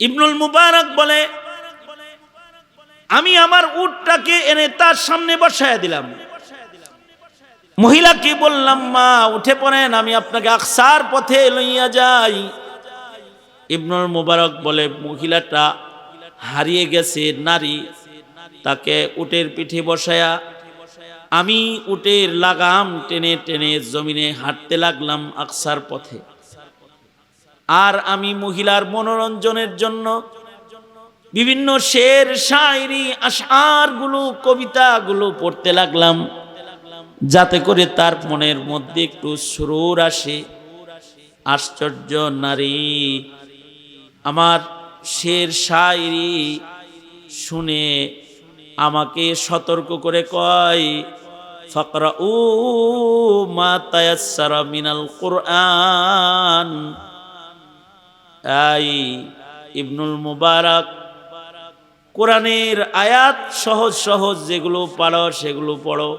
ইবনুল মুবারক বলে, আমি আমার উটটাকে এনে তার সামনে বসায়া দিলাম। মহিলাকে বললাম, মা উঠে পড়েন, আমি আপনাকে আকসার পথে লইয়া যাই। ইবনুল মুবারক বলে, মহিলাটা হারিয়ে গেছে নারী, তাকে উটের পিঠে বসায়া আমি উটের লাগাম টেনে টেনে জমিনে হাঁটতে লাগলাম আকসার পথে। আর আমি মহিলার মনোরঞ্জনের জন্য বিভিন্ন শের শায়রি আশআর গুলো কবিতাগুলো পড়তে লাগলাম, যাতে করে তার মনের মধ্যে একটু সুরুর আসে। আশ্চর্য নারী আমার শের শায়রি শুনে আমাকে সতর্ক করে কয়, ফাকরাউ মা তায়াসসারা মিনাল কুরআন। এই ইবনুল মুবারক, কোরআনের আয়াত সহজ সহজ যেগুলো পারো সেগুলো পড়ো।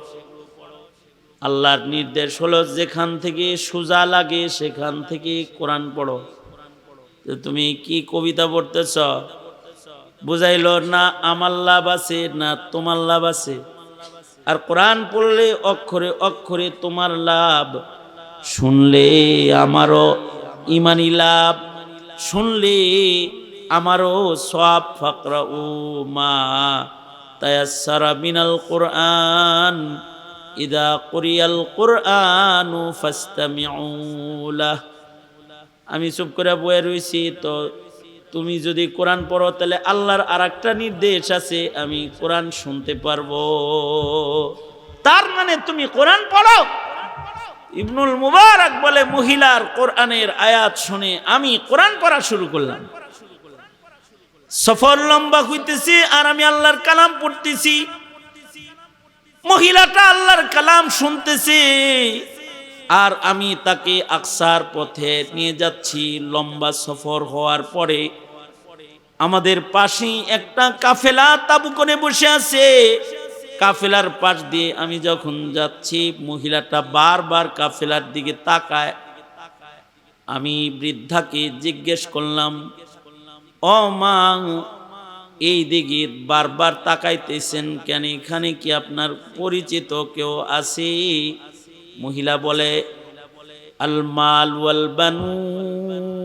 আল্লাহর নির্দেশ হলো যেখান থেকে সোজা লাগে সেখান থেকে কোরআন পড়ো। তুমি কি কবিতা পড়তেছ? বুঝাইল না আমার লাভ আছে না তোমার লাভ আছে। আর কোরআন পড়লে অক্ষরে অক্ষরে তোমার লাভ, শুনলে আমারও ইমানি লাভ, শুনলে আমারও সওয়াব। ফাকরাউ মা তায়াসসারা মিনাল কুরআন ইদা কুরিয়াল কুরআনু ফাসতামিউ লাহ। আমি চুপ করে বয়ে রইছি, তো তুমি যদি কোরআন পড়ো তাহলে আল্লাহর আরেকটা নির্দেশ আছে, আমি কোরআন শুনতে পারবো। তার মানে তুমি কোরআন পড়ো। ইবনুল মুবারক বলে, মহিলার কোরআনের আয়াত শুনে আমি কোরআন পড়া শুরু করলাম। সফর লম্বা হইতেছি আর আমি আল্লাহর কালাম পড়তেছি। মহিলাটা আল্লাহর কালাম শুনতেছে আর আমি তাকে আকসার পথে নিয়ে যাচ্ছি। লম্বা সফর হওয়ার পরে আমাদের পাশেই একটা কাফেলা তাবু করে বসে আছে। কাফেলার পাশ দিয়ে আমি যখন যাচ্ছি, মহিলাটা বারবার কাফেলার দিকে তাকায়। আমি বৃদ্ধাকে জিজ্ঞেস করলাম, ও মা, এই দিকে বারবার তাকাইতেছেন কেন? এখানে কি আপনার পরিচিত কেউ আছে? মহিলা বলে, আল মাল ওয়াল বানুন,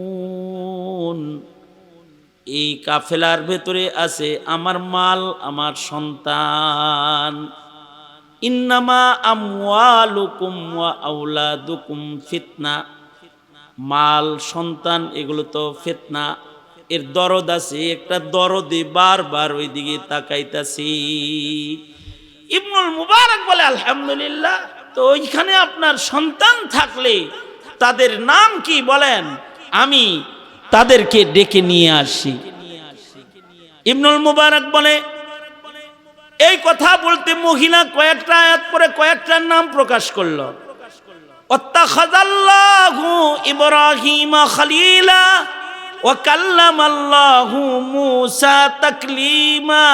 এই কাফেলার ভেতরে আছে আমার মাল, আমার সন্তান। ইন্নামা আমওয়ালুকুম ওয়া আওলাদুকুম ফিতনা, মাল সন্তান এগুলো তো ফিতনা, এর দরদ আছে। একটা দরদে বারবার ওই দিকে তাকাইতাছি। ইবনুল মুবারক বলে, আলহামদুলিল্লাহ, তো ওইখানে আপনার সন্তান থাকলে তাদের নাম কি বলেন, আমি তাদেরকে ডেকে নিয়ে আসি। ইবনুল মুবারক বলে, এই কথা বলতে মহিলা কয়েকটা আয়াত পরে কয়েকটার নাম প্রকাশ করলো। ওয়াত্তাখাযাল্লাহু ইব্রাহিমা খলিলা ওয়া কাল্লামাল্লাহু মূসা তাকলিমা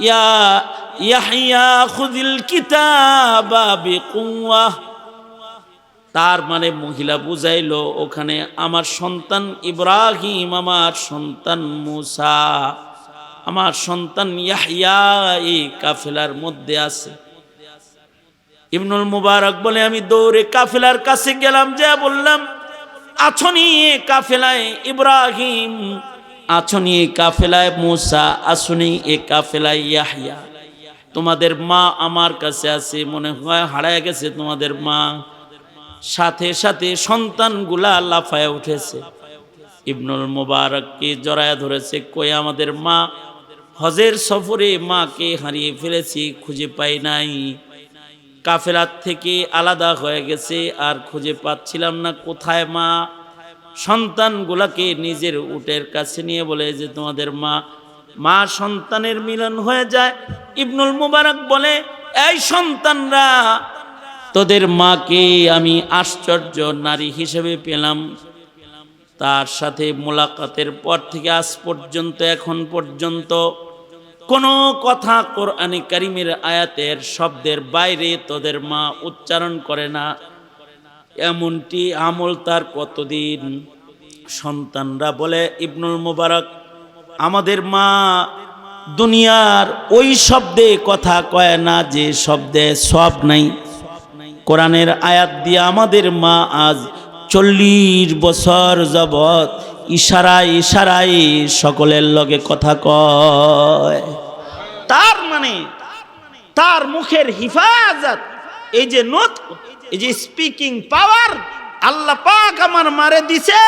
ইয়া ইয়াহইয়া খুযিল কিতাবা বিকুওয়া। তার মানে মহিলা বুঝাইলো, ওখানে আমার সন্তান ইব্রাহিম, আমার সন্তান মূসা, আমার সন্তান ইয়াহইয়া এই কাফেলার মধ্যে আছে। ইবনুল মুবারক বলে, আমি দৌড়ে কাফেলার কাছে গেলাম, যা বললাম, আছনি কাফেলায় ইব্রাহিম, আছনি কাফেলায় মূসা, আছনি এ কাফেলায় ইয়াহইয়া। তোমাদের মা আমার কাছে আছে, মনে হয় হারায় গেছে তোমাদের মা। সাথে সাথে সন্তানগুলা লাফায় উঠেছে, ইবনুল মুবারককে জড়ায় ধরেছে। কই আমাদের মা? হজের সফরে মাকে হারিয়ে ফেলেছি, খুঁজে পাই নাই। কাফেলার থেকে আলাদা হয়ে গেছে আর খুঁজে পাচ্ছিলাম না, কোথায় মা? সন্তানগুলাকে নিজের উটের কাছে নিয়ে বলে যে তোমাদের মা। মা সন্তানের মিলন হয়ে যায়। ইবনুল মুবারক বলে, এই সন্তানরা, তোদের মাকে আমি আশ্চর্য নারী হিসেবে পেলাম। তার সাথে মোলাকাতের পর থেকে আজ পর্যন্ত, এখন পর্যন্ত কোনো কথা কোরআনে কারিমের আয়াতের শব্দের বাইরে তোদের মা উচ্চারণ করে না। এমনটি আমল তার কতদিন। সন্তানরা বলে ইবনুল মুবারক, আমাদের মা দুনিয়ার ওই শব্দে কথা কয় না যে শব্দে সওয়াব নাই। কোরআনের আয়াত দিয়ে আমাদের মা আজ 40 বছর যাবত ইশারায় ইশারায় সকলের লগে কথা কয়। তার মানে তার মুখের হিফাজত, এই যে নতক, এই যে স্পিকিং পাওয়ার আল্লাহ পাক আমার মারে দিছে,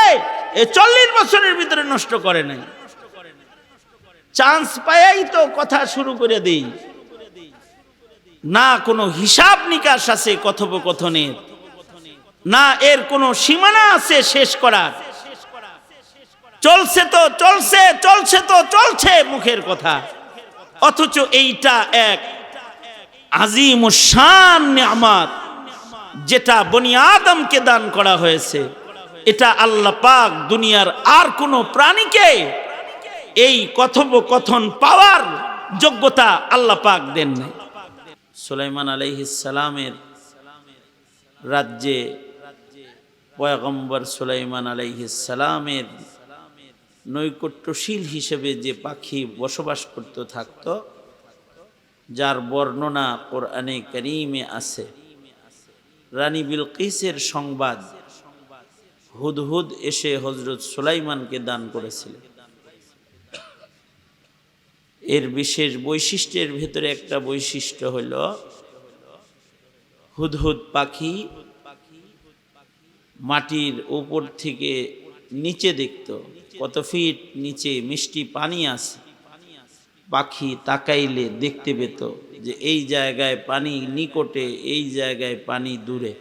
এই 40 বছরের ভিতরে নষ্ট করে নাই। চান্স পাইয়াই তো কথা শুরু করে দেই, না কোনো হিসাব নিকাশ আছে কথোপকথনের, না এর কোনো সীমানা আছে শেষ করার। চলছে তো চলছে, চলছে তো চলছে মুখের কথা, অথচ এইটা এক আজিমুশ-শান নিয়ামত যেটা বনি আদমকে দান করা হয়েছে। এটা আল্লাহ পাক দুনিয়ার আর কোনো প্রাণীকে এই কথোপকথন পাওয়ার যোগ্যতা আল্লাহ পাক দেন নাই। সুলাইমান আলাইহিস সালামের রাজ্যে পয়গম্বর সুলাইমান আলাইহিস সালামের নৈকট্যশীল হিসেবে যে পাখি বসবাস করতে থাকত, যার বর্ণনা কোরআনে কারীমে আছে। রানী বিলকিসের সংবাদ হুদহুদ এসে হযরত সুলাইমানকে দান করেছিল। এর বিশেষ বৈশিষ্ট্যের ভিতরে একটা বৈশিষ্ট্য হইল, হুদহুদ পাখি মাটির উপর থেকে নিচে দেখত, কত ফিট নিচে মিষ্টি পানি আছে। পাখি তাকাইলে দেখতে পেত যে এই জায়গায় পানি নিকটে, এই জায়গায় পানি দূরে।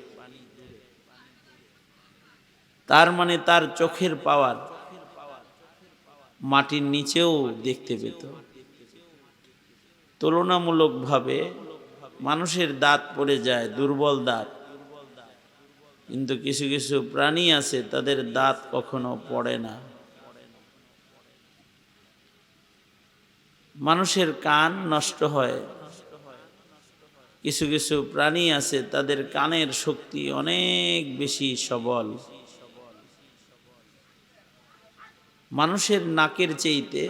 তার মানে তার চোখের পাওয়ার মাটির নিচেও দেখতে পেত। তুলনামূলকভাবে মানুষের দাঁত পড়ে যায়, দুর্বল দাঁত, কিন্তু কিছু কিছু প্রাণী আছে তাদের দাঁত কখনো পড়ে না। মানুষের কান নষ্ট হয়, কিছু কিছু প্রাণী আছে তাদের কানের শক্তি অনেক বেশি সবল। মানুষের নাকের চেয়েতে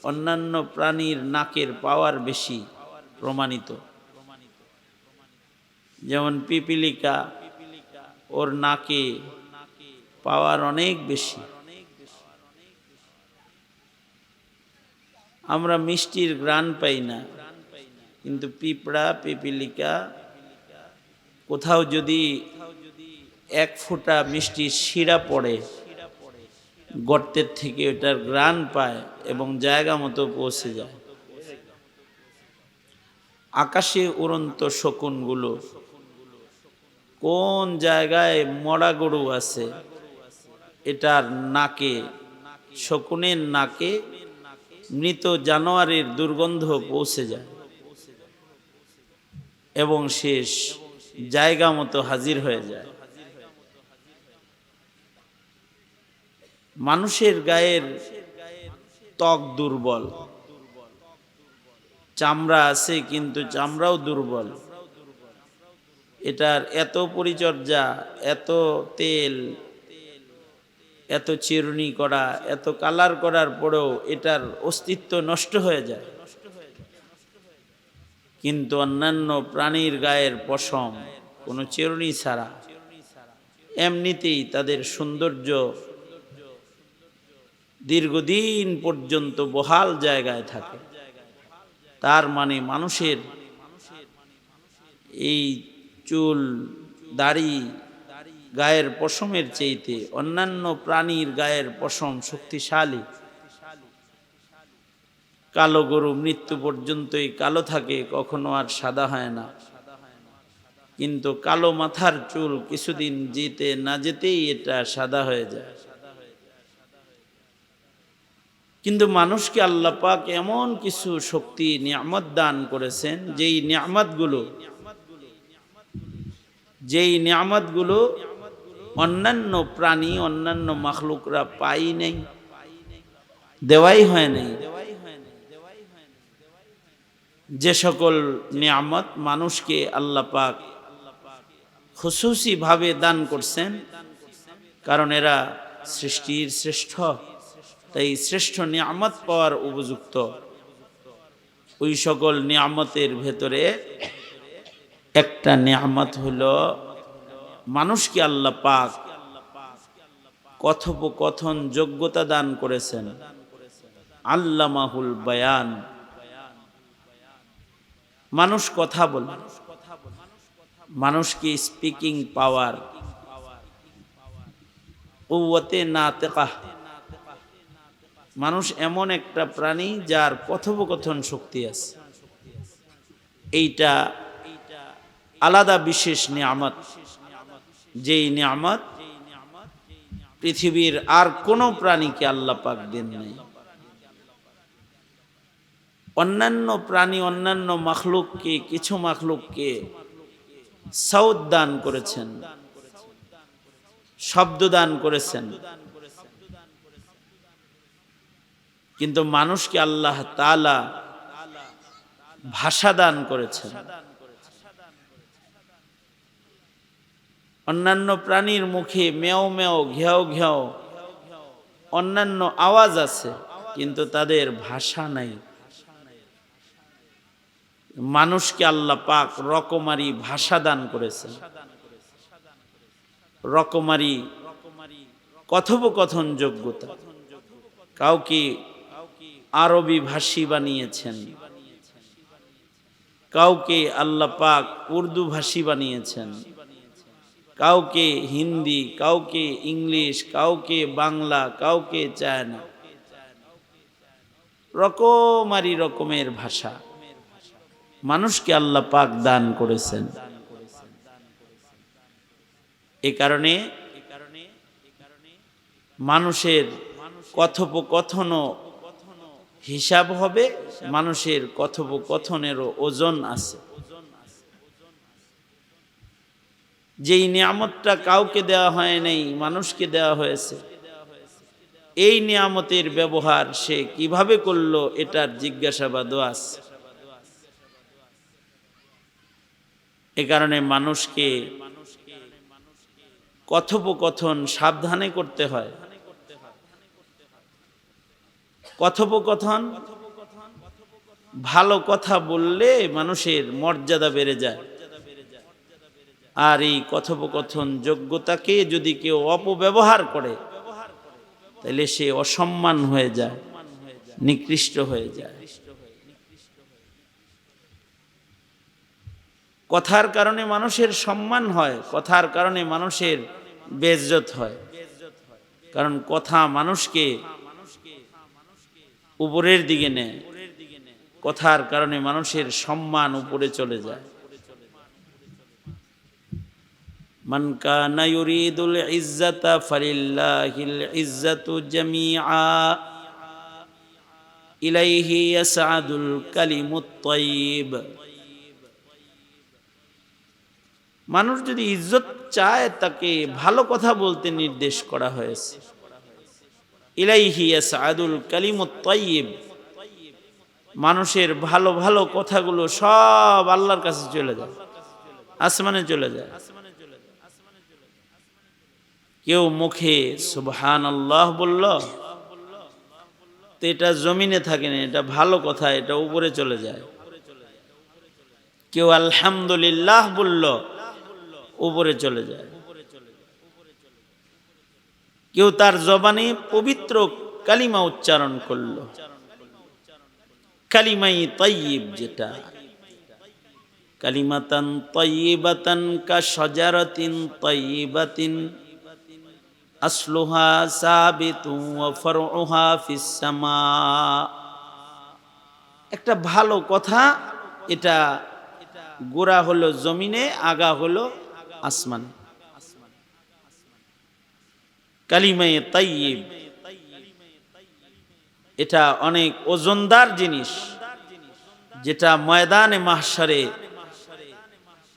অন্যান্য প্রাণীর নাকের পাওয়ার বেশি প্রমাণিত। যেমন পিপিলিকা, ওর নাকে পাওয়ার অনেক বেশি। আমরা মিষ্টির ঘ্রাণ পাই না, কিন্তু পিঁপড়া, পিপিলিকা কোথাও যদি 1 ফোঁটা মিষ্টির শিরা পড়ে, গর্তের থেকে ওটার ঘ্রাণ পায় এবং জায়গা মতো পৌঁছে যায়। আকাশে উড়ন্ত শকুনগুলো কোন জায়গায় মরা গরু আছে, এটার নাকে, শকুনের নাকে মৃত জানোয়ারের দুর্গন্ধ পৌঁছে যায় এবং শেষ জায়গা মতো হাজির হয়ে যায়। মানুষের গায়ের ত্বক দুর্বল, চামড়া আছে কিন্তু চামড়াও দুর্বল। এটার এত পরিচর্যা, এত তেল, এত চিরুনি করা, এত কালার করার পরেও এটার অস্তিত্ব নষ্ট হয়ে যায়। কিন্তু অন্যান্য প্রাণীর গায়ের পশম কোনো চিরুনি ছাড়া এমনিতেই তাদের সৌন্দর্য দীর্ঘদিন পর্যন্ত বহাল জায়গায় থাকে। তার মানে মানুষের এই চুল, দাড়ি, গায়ের পশমের চেয়েতে অন্যান্য প্রাণীর গায়ের পশম শক্তিশালী। কালো গরু মৃত্যু পর্যন্তই কালো থাকে, কখনো আর সাদা হয় না। কিন্তু কালো মাথার চুল কিছুদিন যেতে না যেতেই এটা সাদা হয়ে যায়। কিন্তু মানুষকে আল্লাহ পাক এমন কিছু শক্তি নিয়ামত দান করেছেন, যেই নিয়ামতগুলো অন্যান্য প্রাণী, অন্যান্য মাখলুকরা পাই নাই, দেওয়াই হয় নাই। যে সকল নিয়ামত মানুষকে আল্লাহ পাক খুশুসি ভাবে দান করছেন, কারণ এরা সৃষ্টির শ্রেষ্ঠ, তাই শ্রেষ্ঠ নিয়ামত পাওয়ার উপযুক্ত। ওই সকল নিয়ামতের ভেতরে একটা নিয়ামত হলো মানুষকে আল্লাহ পাক কথোপকথন যোগ্যতা দান করেছেন, আল্লামাহুল বায়ান। মানুষ কথা বলে, মানুষকে স্পিকিং পাওয়ার, কুওয়াতে নাতিকা। মানুষ এমন একটা প্রাণী যার কথোপকথন শক্তি আছে। এইটা আলাদা বিশেষ নিয়ামত, যেই নিয়ামত পৃথিবীর আর কোনো প্রাণীকে আল্লাহ পাক দেন নাই। অন্যান্য প্রাণী, অন্যান্য মাখলুককে, কিছু মাখলুককে সাউদ দান করেছেন, শব্দ দান করেছেন, কিন্তু মানুষকে আল্লাহ তাআলা ভাষা দান করেছেন। অন্যান্য প্রাণীর মুখে মেও মেও, ঘেও ঘেও অন্যান্য আওয়াজ আছে, কিন্তু তাদের ভাষা নাই। মানুষকে আল্লাহ পাক রকমারি ভাষা দান করেছেন, রকমারি কথোপকথন যোগ্যতা। কাউকে আরবি ভাষী বানিয়েছেন, কাউকে আল্লাহ পাক উর্দু ভাষী বানিয়েছেন, কাউকে হিন্দি, কাউকে ইংলিশ, কাউকে বাংলা, কাউকে চায়না, রকমারি রকমের ভাষা মানুষকে আল্লাহ পাক দান করেছেন। এ কারণে মানুষের কথোপকথনও হিসাব হবে, মানুষের কথোপকথনেরও ওজন আছে। যেই নিয়ামতটা কাউকে দেওয়া হয় নাই, মানুষকে দেওয়া হয়েছে, এই নিয়ামতের ব্যবহার সে কিভাবে করলো এটার জিজ্ঞাসাবাদও আছে। এ কারণে মানুষকে কথোপকথন সাবধানে করতে হয়। কথোপকথন ভালো কথা বললে মানুষের মর্যাদা বেড়ে যায়, আর এই কথোপকথন যোগ্যতাকে যদি কেউ অপব্যবহার করে তাহলে সে অসম্মান হয়ে যায়, নিকৃষ্ট হয়ে যায়। কথার কারণে মানুষের সম্মান হয়, কথার কারণে মানুষের বেইজ্জত হয়। কারণ কথা মানুষকে উপরের দিকে নেয়, কথার কারণে মানুষের সম্মান উপরে চলে যায়। মান কানা ইউরিদুল ইজ্জাতা ফালিল্লাহিল ইজ্জাতু জামিআ ইলাইহি ইয়াসআদুল কালিমুত তাইয়্যিব। মানুষ যদি ইজ্জত চায় তাকে ভালো কথা বলতে নির্দেশ করা হয়েছে। ইলাইহি ইয়াসআদুল কালিমুত তাইয়্যিব, মানুষের ভালো ভালো কথাগুলো সব আল্লাহর কাছে চলে যায়, আসমানে চলে যায়। কেউ মুখে সুবহানাল্লাহ বলল তো এটা জমিনে থাকে না, এটা ভালো কথা, এটা উপরে চলে যায়। কেউ আলহামদুলিল্লাহ বলল, উপরে চলে যায়। কেউ তার জবানে পবিত্র কালিমা উচ্চারণ করল, কালিমাই তাইয়্যিব, যেটা কালিমাতান তাইয়্যিবাতান কা শাজারাতিন তাইয়্যিবাতিন আসলুহা সাবিতুন ওয়া ফারউহা ফিস সামা। একটা ভালো কথা, এটা গোড়া হলো জমিনে, আগা হলো আসমানে। কালিমায়ে তাইয়্যিব এটা অনেক ওজনদার জিনিস, যেটা ময়দানে মাহশারে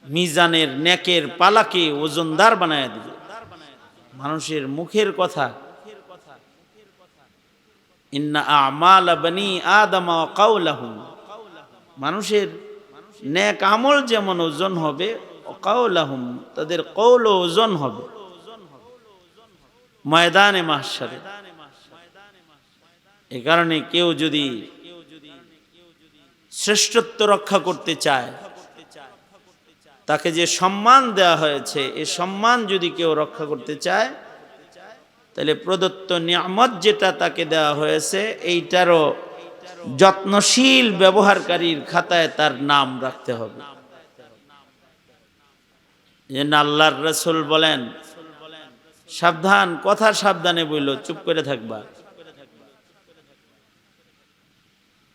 মিজানের নেকের পালাকে ওজনদার বানায় দিবে। মানুষের মুখের কথা, ইন্না আমালা বনি আদম ওয়া কাওলাহুম, মানুষের নেক আমল যেমন ওজন হবে, কাওলাহুম, তাদের কওল ওজন হবে। ময়দানে মাহশারে। এ কারণে কেউ যদি শ্রেষ্ঠত্ব রক্ষা করতে চায়, তাকে যে সম্মান দেওয়া হয়েছে এই সম্মান যদি কেউ রক্ষা করতে চায়, তাহলে প্রদত্ত নিয়ামত যেটা তাকে দেওয়া হয়েছে এইটারও যত্নশীল ব্যবহারকারীর খাতায় তার নাম রাখতে হবে। যেন আল্লাহর রাসূল বলেন, সাবধান, কথা সাবধানে বইল, চুপ করে থাকবা।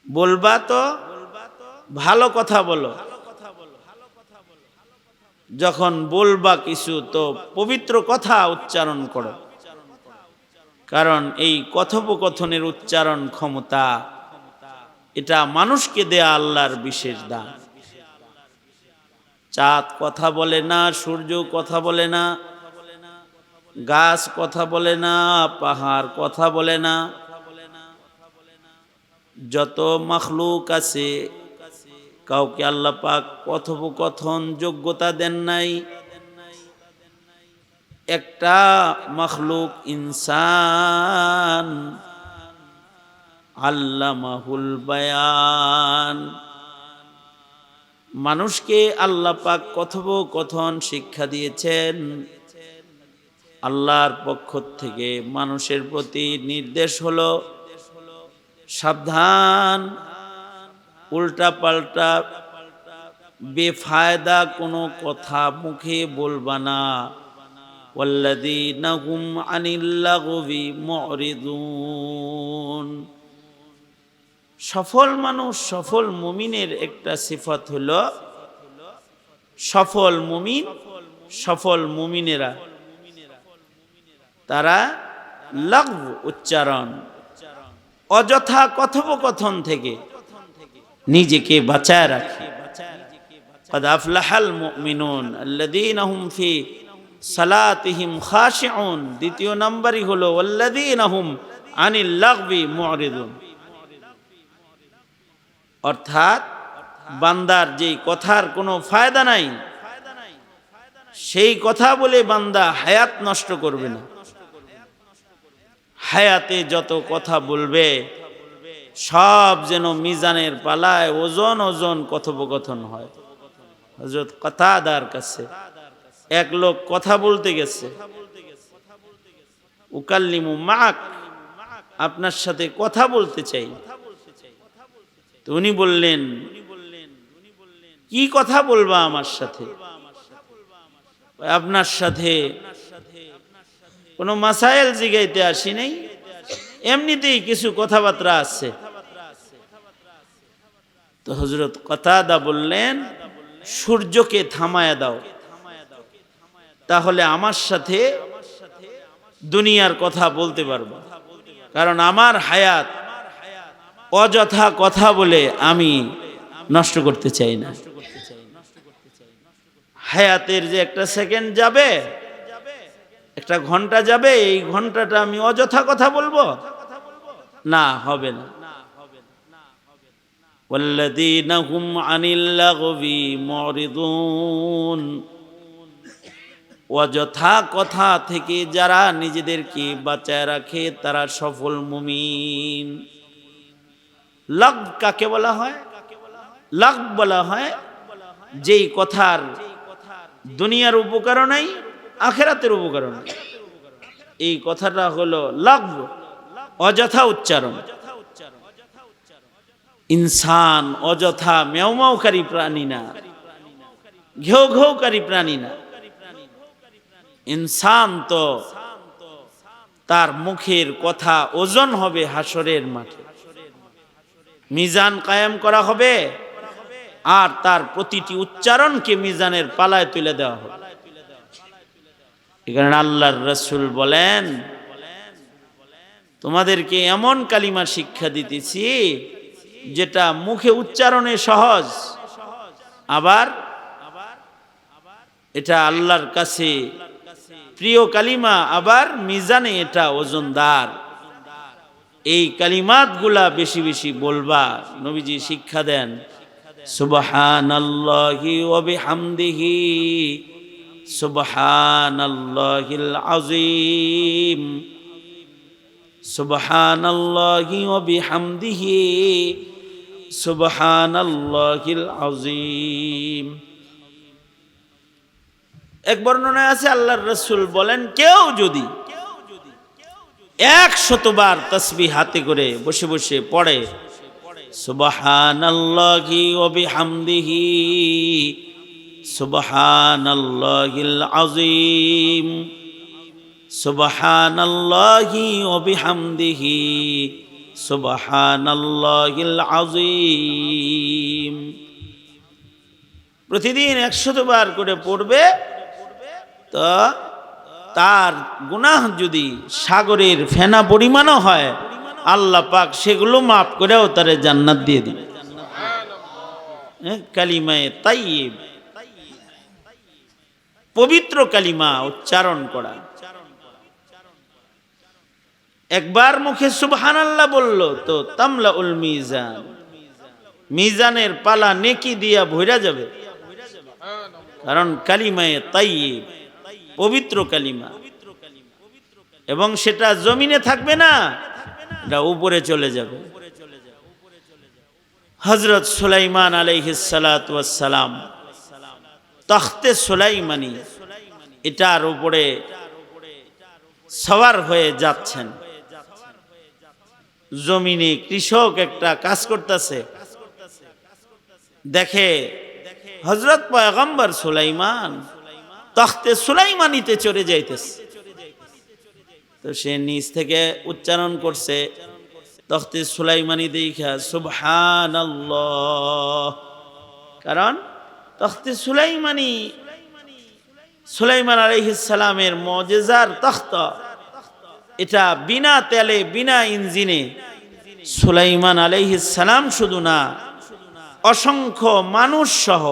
বলবা তো ভালো কথা বলো, যখন বলবা কিছু তো পবিত্র কথা উচ্চারণ করো, কারণ এই কথোপকথনের উচ্চারণ ক্ষমতা এটা মানুষকে দেয়া আল্লাহর বিশেষ দান। চাঁদ কথা বলে না, সূর্য কথা বলে না, গাছ কথা বলে না, পাহাড় কথা বলে না, যত মাখলুক আছে কাউকে আল্লাহ পাক কথোপকথন যোগ্যতা দেন নাই। একটা মাখলুক ইনসান, আল্লামাহুল বায়ান, মানুষকে আল্লাহ পাক কথোপকথন শিক্ষা দিয়েছেন। আল্লাহর পক্ষ থেকে মানুষের প্রতি নির্দেশ হলো, সাবধান, উল্টা পাল্টা বেফায়দা কোনো কথা মুখে বলবা না। ওয়াল্লাযীনা হুম আনিল লাগবি মুরিদুন। সফল মানুষ, সফল মুমিনের একটা সিফত হলো, সফল মুমিন, সফল মুমিনেরা তারা লাগব উচ্চারণ, অযথা কথোপকথন থেকে নিজেকে বাঁচায় রাখে। قد أفلح المؤمنون الذين هم في صلاتهم خاشعون। দ্বিতীয় নম্বরই হলো والذين هم عن اللغو معرضون। অর্থাৎ বান্দার যেই কথার কোনো ফায়দা নাই সেই কথা বলে বান্দা হায়াত নষ্ট করবে না। হায়াতে যত কথা বলবে সব যেন মিজানের পালায় ওজন ওজন কথোপকথন হয়। হযরত কাতাদার কাছে এক লোক কথা বলতে গেছে, উকাল্লিমু মাক, আপনার সাথে কথা বলতে চাই। তো উনি বললেন, কি কথা বলবা আমার সাথে? আপনার সাথে কোনো মাসাইল জিগাইতে আসি নাই, এমনিতেই কিছু কথাবার্তা আছে। তো হযরত কাতাদা বললেন, সূর্যকে থামায়া দাও, তাহলে আমার সাথে দুনিয়ার কথা বলতে পারবো, কারণ আমার হায়াত অযথা কথা বলে আমি নষ্ট করতে চাই না। হায়াতের যে একটা সেকেন্ড যাবে, একটা ঘন্টা যাবে, এই ঘন্টাটা আমি অযথা কথা বলবো না, হবে না। والذين هم عن اللغو معرضون। অযথা কথা থেকে যারা নিজেদেরকে বাঁচায় রাখে তারা সফল মুমিন। লাগ কাকে বলা হয়? লাগ বলা হয় যেই কথার দুনিয়ার উপকারও নাই, আখিরাতের উপকারও নাই। এই কথাটা হলো লাগ, অযথা উচ্চারণ। ইনসান অযথা মেউমাউকারী প্রাণী না, ঘেউ ঘেউকারী প্রাণী না। ইনসান তো তার মুখের কথা ওজন হবে হাসরের মাঠে, মিজান কায়েম করা হবে, আর তার প্রতিটি উচ্চারণকে মিজানের পালায় তুলে দেওয়া হবে। এখানে আল্লাহর রাসূল বলেন, তোমাদেরকে এমন কালিমা শিক্ষা দিতেছি যেটা মুখে উচ্চারণে সহজ, আবার এটা আল্লাহর কাছে প্রিয় কালিমা, আবার মিজানে এটা ওজনদার। এই কালিমাতগুলা বেশি বেশি বলবা। নবীজি শিক্ষা দেন, সুবহানাল্লাহি ওয়া বিহামদিহি সুবহানাল্লাহিল আযীম, সুবহানাল্লাহি ওয়া বিহামদিহি, সুবহানাল্লাহিল আযীম। এক বর্ণনায় আছে আল্লাহর রাসূল বলেন, কেউ যদি 100 বার তাসবিহ হাতে করে বসে বসে পড়ে সুবহানাল্লাহি ওয়া বিহামদিহি, সুবহানাল্লাহিল আযীম, সুবহানাল্লাহি ওয়া বিহামদিহি, সুবহানাল্লাহিল আযীম, প্রতিদিন 100 বার করে পড়বে তো তার গুনাহ যদি সাগরের ফেনা পরিমাণও হয় আল্লাহ পাক সেগুলো মাফ করেও তারে জান্নাত দিয়ে দিবে। কালিমায়ে তাইয়্যিব, পবিত্র কালিমা উচ্চারণ করা। একবার মুখে সুবহানাল্লাহ বলল তো তামলাউল মিজান, মিজানের পালা নেকি দিয়া ভইরা যাবে, কারণ কালিমায়ে তাইয়্যিব পবিত্র কালিমা, এবং সেটা জমিনে থাকবে না, এটা উপরে চলে যাবে। হযরত সুলাইমান আলাইহিস সালাতু ওয়াস সালাম তখতে সুলাইমানি এটার উপরে সওয়ার হয়ে যাচ্ছেন। জমিনে কৃষক একটা কাজ করতেছে, দেখে হযরত পয়গম্বর সুলাইমান তখতে সুলাইমানিতে চড়ে যাইতেছে, তো সে নিচ থেকে উচ্চারণ করছে তখতে সুলাইমানি দেখা সুবহানাল্লাহ, কারণ তখতে সুলাইমানি সুলাইমান আলাইহিস সালামের মুজিজার তখত, এটা বিনা তেলে বিনা ইঞ্জিনে সুলাইমান আলাইহিস সালাম শুধু না অসংখ্য মানুষ সহ,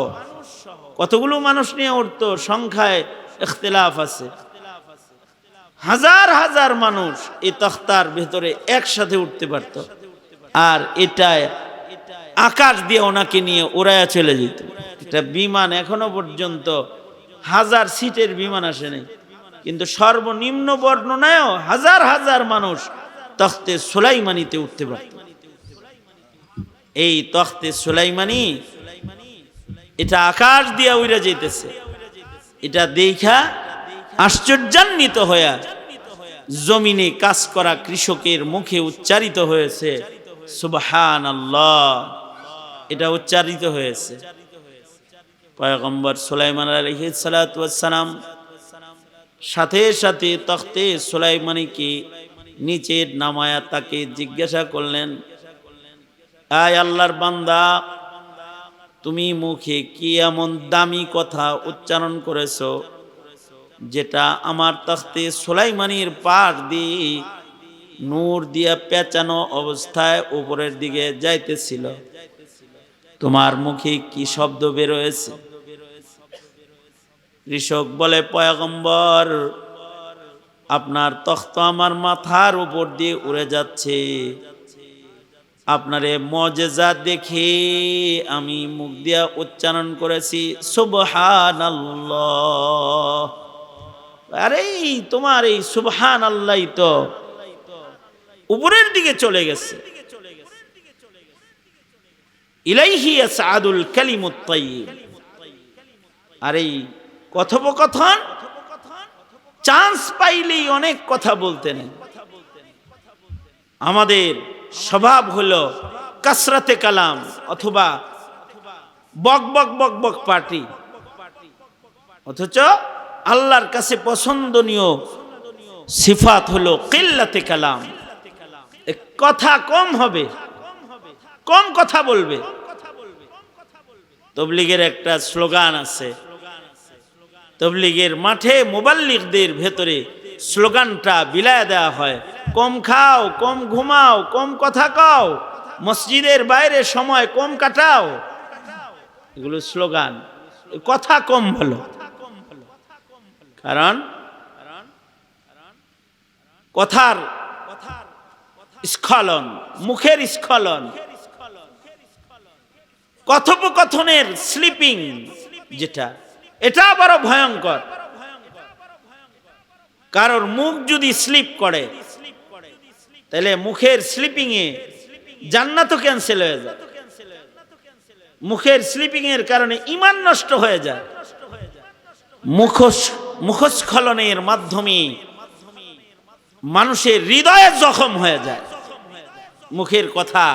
কতগুলো মানুষ নিয়ে উঠতো সংখ্যায় ইখতিলাফ আছে, হাজার হাজার মানুষ এই তখতার ভেতরে একসাথে উঠতে পারত, আর এটা আকাশ দিয়ে ওনাকে নিয়ে উড়াইয়া চলে যেত। এটা বিমান এখনো পর্যন্ত 1000 সিটের বিমান আসে নাই, কিন্তু সর্বনিম্ন বর্ণনায়ও হাজার হাজার মানুষ তখতে সুলাইমানিতে উঠতে পারত। এই তখতে সুলাইমানি এটা আকাশ দিয়ে উড়ে যেতেছে, এটা দেখা আশ্চর্যান্বিত হয়ে জমিনে কাজ করা কৃষকের মুখে উচ্চারিত হয়েছে সুবহানাল্লাহ, এটা উচ্চারিত হয়েছে। পয়গম্বর সুলাইমান আলাইহিস সালাতু ওয়াস সালাম সাথে সাথে তখতে সুলাইমানিকে নিচে নামায়া তাকে জিজ্ঞাসা করলেন, আয় আল্লাহর বান্দা, তুমি মুখে কি এমন দামি কথা উচ্চারণ করেছো যেটা আমার তখতে সুলাইমানির পার দিয়ে নূর দিয়া পেঁচানো অবস্থায় উপরের দিকে যাইতেছিল, তোমার মুখে কি শব্দ বের হয়েছে? কৃষক বলে, পয়গম্বর, আপনার তখত আমার মাথার উপর দিয়ে উড়ে যাচ্ছে, আপনার মুজিজা দেখে আমি মুখ দিয়া উচ্চারণ করেছি সুবহানাল্লাহ। আরে তোমার এই সুবহানাল্লাহ তো উপরের দিকে চলে গেছে। ইলাইহি ইয়াসআদুল কালিমুত তাইয়্যিব। আর এই কথোপকথন চান্স পাইলেই অনেক কথা বলতে নেই। আমাদের স্বভাব হলো কাসরাতে কালাম অথবা বক বক বক বক পার্টি, অথচ আল্লাহর কাছে পছন্দনীয় সিফাত হলো কিল্লাতে কালাম, কথা কম হবে, কম কথা বলবে। তবলিগের একটা স্লোগান আছে, তবলিগের মাঠে মুবাল্লিগদের ভেতরে স্লোগানটা বিলায় দেওয়া হয়, কম খাও, কম ঘুমাও, কম কথা কও, মসজিদের বাইরে সময় কম কাটাও। এগুলো স্লোগান, কথা কম বলো। কারণ কথার স্খলন, মুখের স্খলন, কথোপকথনের স্লিপিং, যেটা এটা বড় ভয়ঙ্কর। কারোর মুখ যদি স্লিপ করে তাহলে মুখের স্লিপিংয়ে জান্নাতও ক্যান্সেল হয়ে যায়। মুখের স্লিপিং এর কারণে ঈমান নষ্ট হয়ে যায়। মুখস্খলনের মাধ্যমে মানুষের হৃদয়ে জখম হয়ে যায়। মুখের কথা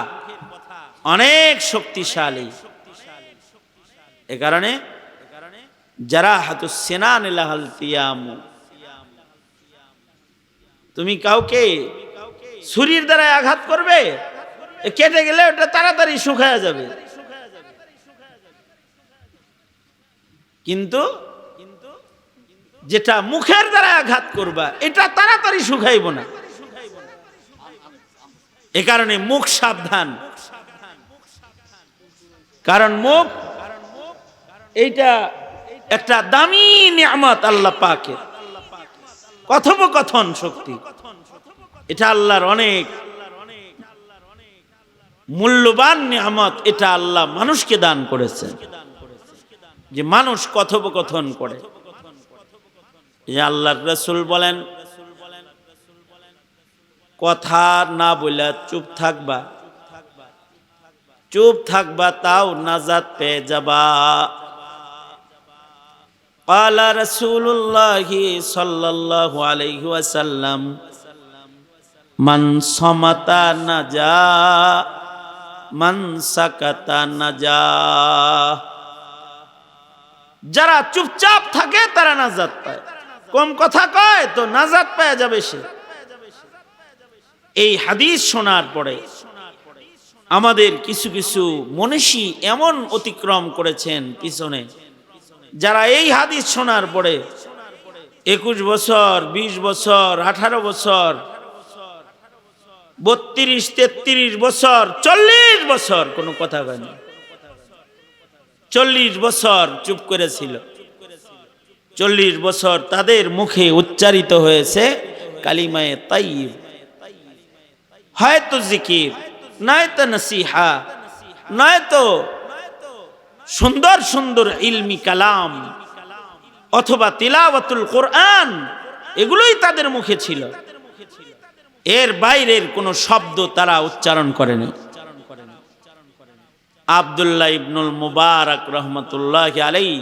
অনেক শক্তিশালী। এ কারণে জারাহাতুস সিনান লাহালতিয়ামু, তুমি কাউকে ছুরির দ্বারা আঘাত করবে, কেটে গেলে ওটা তাড়াতাড়ি শুকায় যাবে, কিন্তু যেটা মুখের দ্বারা আঘাত করবা এটা তাড়াতাড়ি শুকাইব না। এ কারণে মুখ সাবধান, কারণ মুখ এইটা একটা দামি নিয়ামত আল্লাহ পাকের। কথোপকথন শক্তি এটা আল্লাহর অনেক মূল্যবান নিয়ামত। এটা আল্লাহ মানুষকে দান করেছে, যে মানুষ কথোপকথন করে। আল্লাহর রাসূল বলেন, কথা না বলে চুপ থাকবা, চুপ থাকবা তাও নাজাত পেয়ে যাবা। ক্বালা রাসূলুল্লাহ সাল্লাল্লাহু আলাইহি ওয়াসাল্লাম, মান সামাতা নাজা মান সাকাতা নাজা। যারা চুপচাপ থাকে তারা নাজাত পায়, কম কথা কয় তো নাজাত পাওয়া যাবে সে। এই হাদিস শোনার পরে আমাদের কিছু কিছু মনীষী এমন অতিক্রম করেছেন পিছনে, যারা এই হাদিস শোনার পরে 21 বছর, 20 বছর, 18 বছর, 32, 33 বছর, 40 বছর কোনো কথা বলেনি, 40 বছর চুপ করেছিল। 40 বছর তাদের মুখে উচ্চারিত হয়েছে কালিমায়ে তাইয়্যিব, হয়তো জিকির, নয়তো নসিহা, নয়তো সুন্দর সুন্দর ইলমি কালাম, অথবা তিলাওয়াতুল কোরআন, এগুলোই তাদের মুখে ছিল। এর বাইরের কোনো শব্দ তারা উচ্চারণ করেনি। আব্দুল্লাহ ইবনুল মুবারক রহমতুল্লাহি আলাইহি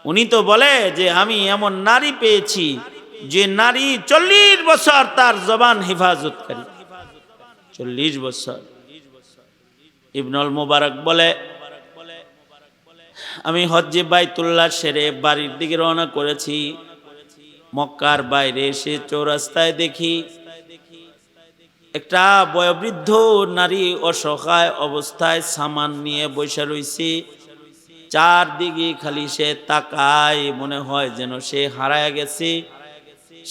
উনি তো বলে যে আমি এমন নারী পেয়েছি যে নারী 40 বছর তার জবান হেফাজতকারী। 40 বছর। ইবনুল মুবারক বলে, আমি হজ্জে বাইতুল্লাহ সেরে বাড়ির দিকে রওনা করেছি। মক্কার বাইরে এসে চৌরাস্তায় দেখি একটা বয়োবৃদ্ধ নারী অসহায় অবস্থায় সামান নিয়ে বসে রয়েছে। চারদিকে খালি সে তাকায়, মনে হয় যেন সে হারায় গেছে,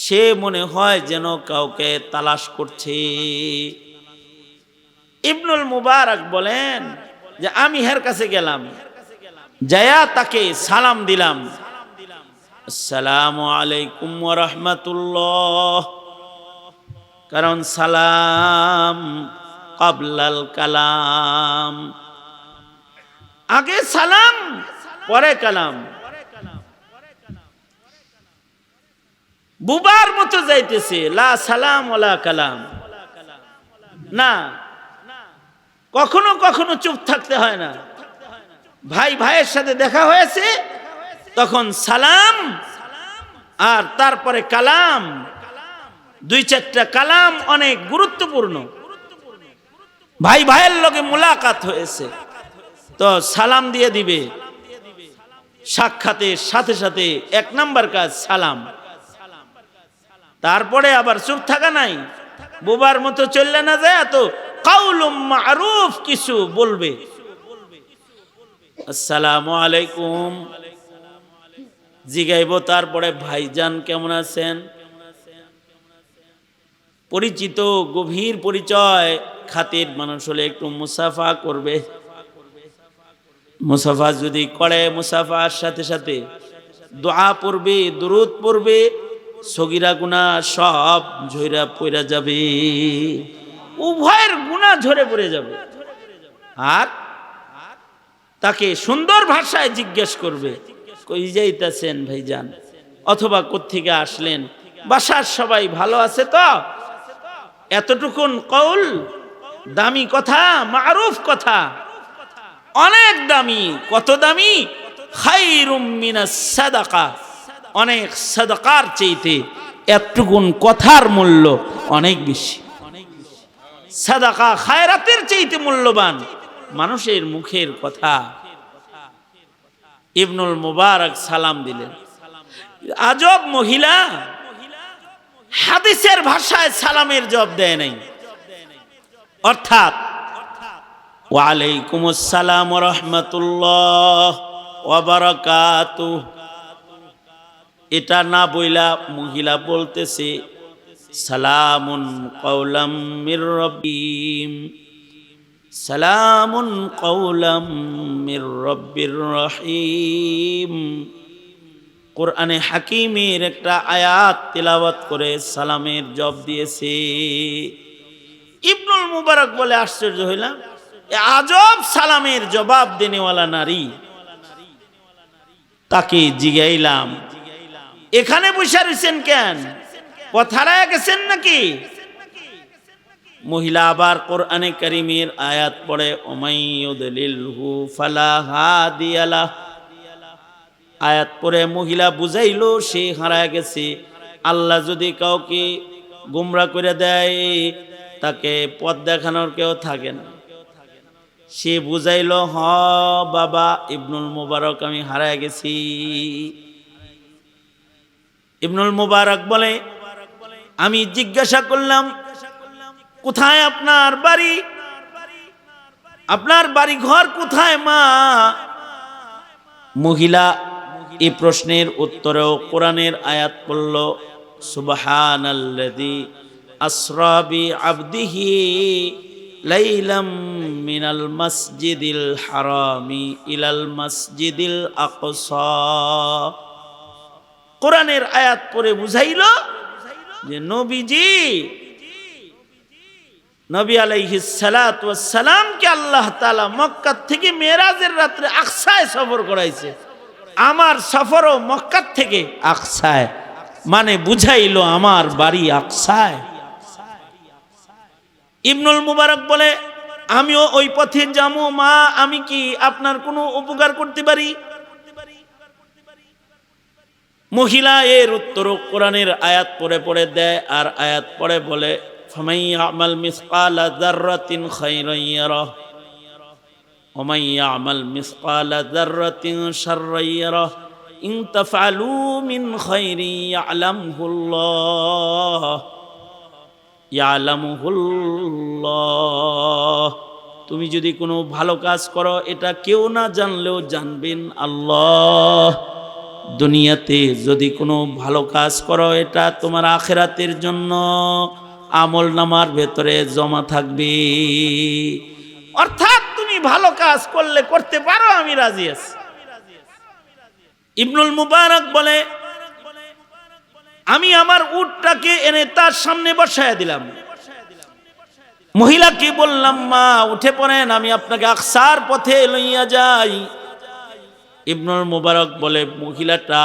সে মনে হয় যেন কাউকে তালাশ করছে। ইবনুল মুবারক বলেন যে আমি হের কাছে গেলাম, যায়া তাকে সালাম দিলাম, আসসালামু আলাইকুম ওয়া রাহমাতুল্লাহ, কারণ সালাম ক্বাবলাল কালাম, আগে সালাম পরে কালাম। বুবার মতো যাইতেছে, লা সালাম ওয়ালা কালাম না। কখনো কখনো চুপ থাকতে হয় না। ভাই ভাইয়ের সাথে দেখা হয়েছে, তখন সালাম আর তারপরে কালাম, 2-4টা কালাম অনেক গুরুত্বপূর্ণ। ভাই ভাইয়ের লগে মুলাকাত হয়েছে তো সালাম দিয়ে দিবে। সাক্ষাতের সাথে সাথে 1 নাম্বার কাজ সালাম। তারপরে আবার চুপ থাকা নাই, বোবার মতো চললে না যায়, তো কাউলুম মারুফ কিছু বলবে। আসসালামু আলাইকুম জিগাইব, তারপরে ভাইজান কেমন আছেন, পরিচিত গভীর পরিচয় খাতির মানুষ হলে একটু মুসাফা করবে। মুসাফা যদি করে, মুসাফার সাথে সাথে দোয়া পড়বে, দুরূদ পড়বে, সগীরা গুনাহ সব ঝইরা পড়া যাবে, উভয়ের গুনাহ ঝরে পড়ে যাবে। আর তাকে সুন্দর ভাষায় জিজ্ঞেস করবে, কই যাইতাছেন ভাইজান, অথবা কোত্থেকে আসলেন, বাসার সবাই ভালো আছে তো? এতটুকুন কৌল, দামি কথা, মারুফ কথা, অনেক দামি। কত দামি? খায়রুম মিনাস সাদাকা, অনেক সাদাকার চাইতে এতটুকুন কথার মূল্য অনেক বেশি। সাদাকা খায়রাতের চাইতে মূল্যবান মানুষের মুখের কথা। ইবনুল মুবারক সালাম দিলেন। আজব মহিলা, হাদিসের ভাষায় সালামের জবাব দেয় নাই, অর্থাৎ ওয়ালাইকুমুস সালাম ওয়া রাহমাতুল্লাহ ওয়া বারাকাতুহু, এটা না বইলা মহিলা বলতেছে সালামুন কাওলাম মির রাব্বিম, সালামুন কাওলাম মির রাব্বির রহিম। কোরআনে হাকিমের একটা আয়াত তিলাওয়াত করে সালামের জবাব দিয়েছে। ইবনুল মুবারক বলে আশ্চর্য হইলাম, আজব সালামের জবাব দেনেওয়ালা নারী। তাকে জিগাইলাম, এখানে বসে রয়েছেন কেন? পথারায় গেছেন নাকি? মহিলা আবার কোরআনে কারীমের আয়াত পড়ে, ওমাইয়ুদলিলহু ফালা হাদিয়া লাহ। আয়াত পড়ে মহিলা বুঝাইলো সে হারায় গেছে। আল্লাহ যদি কাউকে গুমরা করে দেয়, তাকে পথ দেখানোর কেউ থাকে না। সে বুঝাইলো, হ বাবা ইবনুল মুবারক, আমি হারায় গেছি। ইবনুল মুবারক বলে, আমি জিজ্ঞাসা করলাম কোথায় আপনার বাড়ি, আপনার বাড়ি ঘর কোথায় মা? মহিলা এই প্রশ্নের উত্তরেও কোরআনের আয়াত পড়ল, সুবহানাল্লাযী আসরা বিআবদিহি লাইলাম মিনাল মাসজিদিল হারামি ইলাল মাসজিদিল আকসা। কোরআনের আয়াত পড়ে বুঝাইল যে নবীজি, নবী আলাইহিস সালাতু ওয়াস সালামকে আল্লাহ তাআলা মক্কা থেকে মেরাজের রাত্রে আকসায় সফর করাইছে। আমার সফরও মক্কা থেকে আকসায়, মানে বুঝাইল আমার বাড়ি আকসায়। ইবনুল মুবারক বলে, আমিও ওই পথে যাবো মা, আমি কি আপনার কোনো উপকার করতে পারি? মহিলা এর উত্তর কোরআনের আয়াত পড়ে পড়ে দেয়, আর আয়াত পড়ে বলে, ফামান ইয়ামাল মিসকালা যাররাতিন খায়রান ইয়ারাহ ওয়া মান ইয়ামাল মিসকালা যাররাতিন শাররান ইয়ারাহ ইন তাফআলু মিন খায়রিন ইয়ালামুহুল্লাহ। তুমি যদি কোনো ভালো কাজ করো, এটা কেউ না জানলেও জানবেন আল্লাহ। দুনিয়াতে যদি কোনো ভালো কাজ করো, এটা তোমার আখিরাতের জন্য আমল নামার ভেতরে জমা থাকবে। অর্থাৎ তুমি ভালো কাজ করলে করতে পারো, আমি রাজি আছি। ইবনুল মুবারক বলে, আমি আমার উটটাকে এনে তার সামনে বসায় দিলাম। মহিলাকে বললাম, মা উঠে পড়েন, আমি আপনাকে আকসার পথে লইয়া যাই। ইবনুল মুবারক বলে, মহিলাটা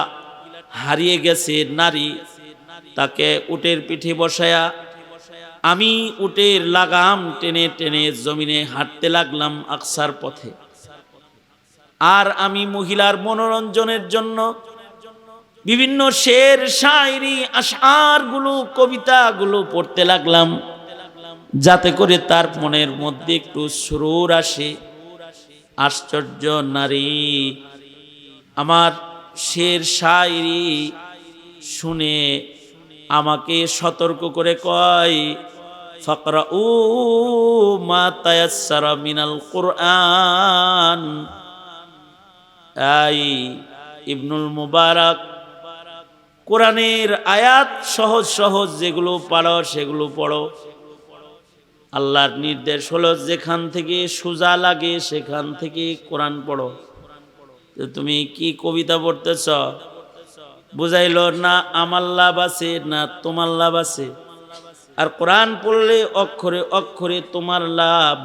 হারিয়ে গেছে নারী, তাকে উটের পিঠে বসায়া আমি উটের লাগাম টেনে টেনে জমিনে হাঁটতে লাগলাম আকসার পথে। আর আমি মহিলার মনোরঞ্জনের জন্য বিভিন্ন শের, শায়রি, আশআরগুলো, কবিতাগুলো পড়তে লাগলাম, যাতে করে তার মনের মধ্যে একটু সুরুর আসে। আশ্চর্য নারী আমার শের শায়রি শুনে আমাকে সতর্ক করে কয়, ফাকরাউ মা তায়াসসারা মিনাল কুরআন। এই ইবনুল মুবারক, কোরআনের আয়াত সহজ সহজ যেগুলো পারো সেগুলো পড়ো। আল্লাহর নির্দেশ হলো যেখান থেকে সোজা লাগে সেখান থেকে কোরআন পড়ো। তুমি কি কবিতা পড়তেছ? বুঝাইল না আমার লাভ আছে না তোমার লাভ আছে। আর কোরআন পড়লে অক্ষরে অক্ষরে তোমার লাভ,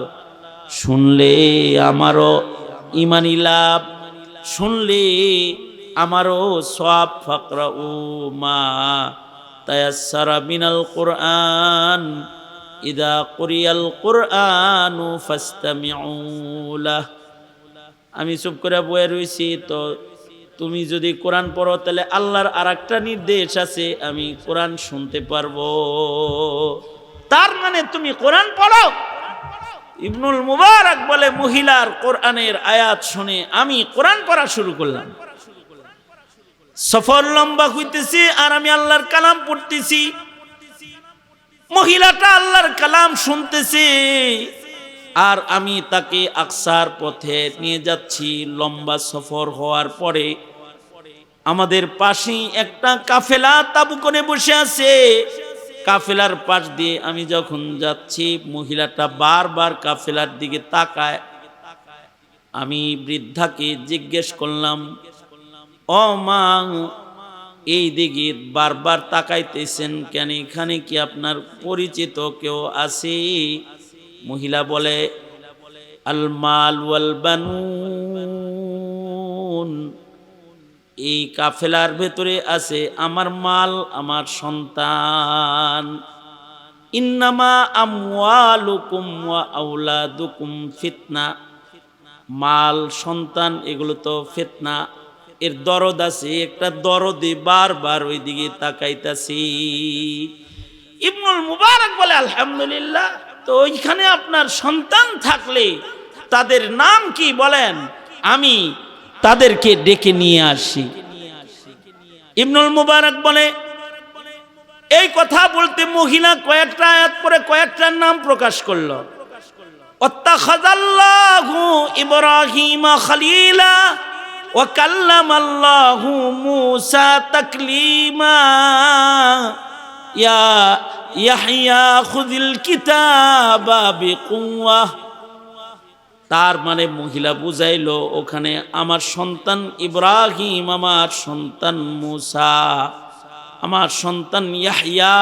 শুনলে আমারও ইমানি লাভ, শুনলে আমারও সওয়াব। ফাকরাউ মা তায়াসসারা মিনাল কুরআন ইদা কুরিয়াল কুরআনু ফাসতামিউ লাহ। আমি চুপ করে বয়ে রয়েছি, তো তুমি যদি কোরআন পড়ো তাহলে আল্লাহর আরেকটা নির্দেশ আছে, আমি কোরআন শুনতে পারবো। তার মানে তুমি কোরআন পড়ো। ইবনুল মুবারক বলে, মহিলার কোরআনের আয়াত শুনে আমি কোরআন পড়া শুরু করলাম। সফর লম্বা হইতেছি আর আমি আল্লাহর কালাম পড়তেছি। মহিলাটা আল্লাহর কালাম শুনতেছে আর আমি তাকে আকসার পথে নিয়ে যাচ্ছি। লম্বা সফর হওয়ার পরে আমাদের পাশেই একটা কাফেলা তাবু করে বসে আছে। কাফেলার পাশ দিয়ে আমি যখন যাচ্ছি, মহিলাটা বারবার কাফেলার দিকে তাকায়। আমি বৃদ্ধাকে জিজ্ঞেস করলাম, ও মা, এই দিকে বারবার তাকাইতেছেন কেন? এখানে কি আপনার পরিচিত কেউ আছে? মহিলা বলে, আল মাল ওয়াল বানুন, এই কাফেলার ভেতরে আছে আমার মাল, আমার সন্তান। ইন্নামা আমওয়ালুকুম ওয়া আওলাদুকুম ফিতনা, মাল সন্তান এগুলো তো ফিতনা, এর দরদ আছে, একটা দরদে বারবার ওই দিকে তাকাইতাছি। ইবনুল মুবারক বলে, আলহামদুলিল্লাহ, তো ওইখানে আপনার সন্তান থাকলে তাদের নাম কি বলেন, আমি তাদেরকে ডেকে নিয়ে আসি। ইবনুল মুবারক বলে, এই কথা বলতে মহিলা কয়েকটা আয়াত পরে কয়েকটার নাম প্রকাশ করলো। ওয়াত্তাখাযাল্লাহু ইব্রাহিমা খলিলা ওয়া কাল্লামাল্লাহু মূসা তাকলিমা ইয়া ইয়াহইয়া খুযিল কিতাবা বিকুওয়া। তার মানে মহিলা বুঝাইলো, ওখানে আমার সন্তান ইব্রাহিম, আমার সন্তান মূসা, আমার সন্তান ইয়াহইয়া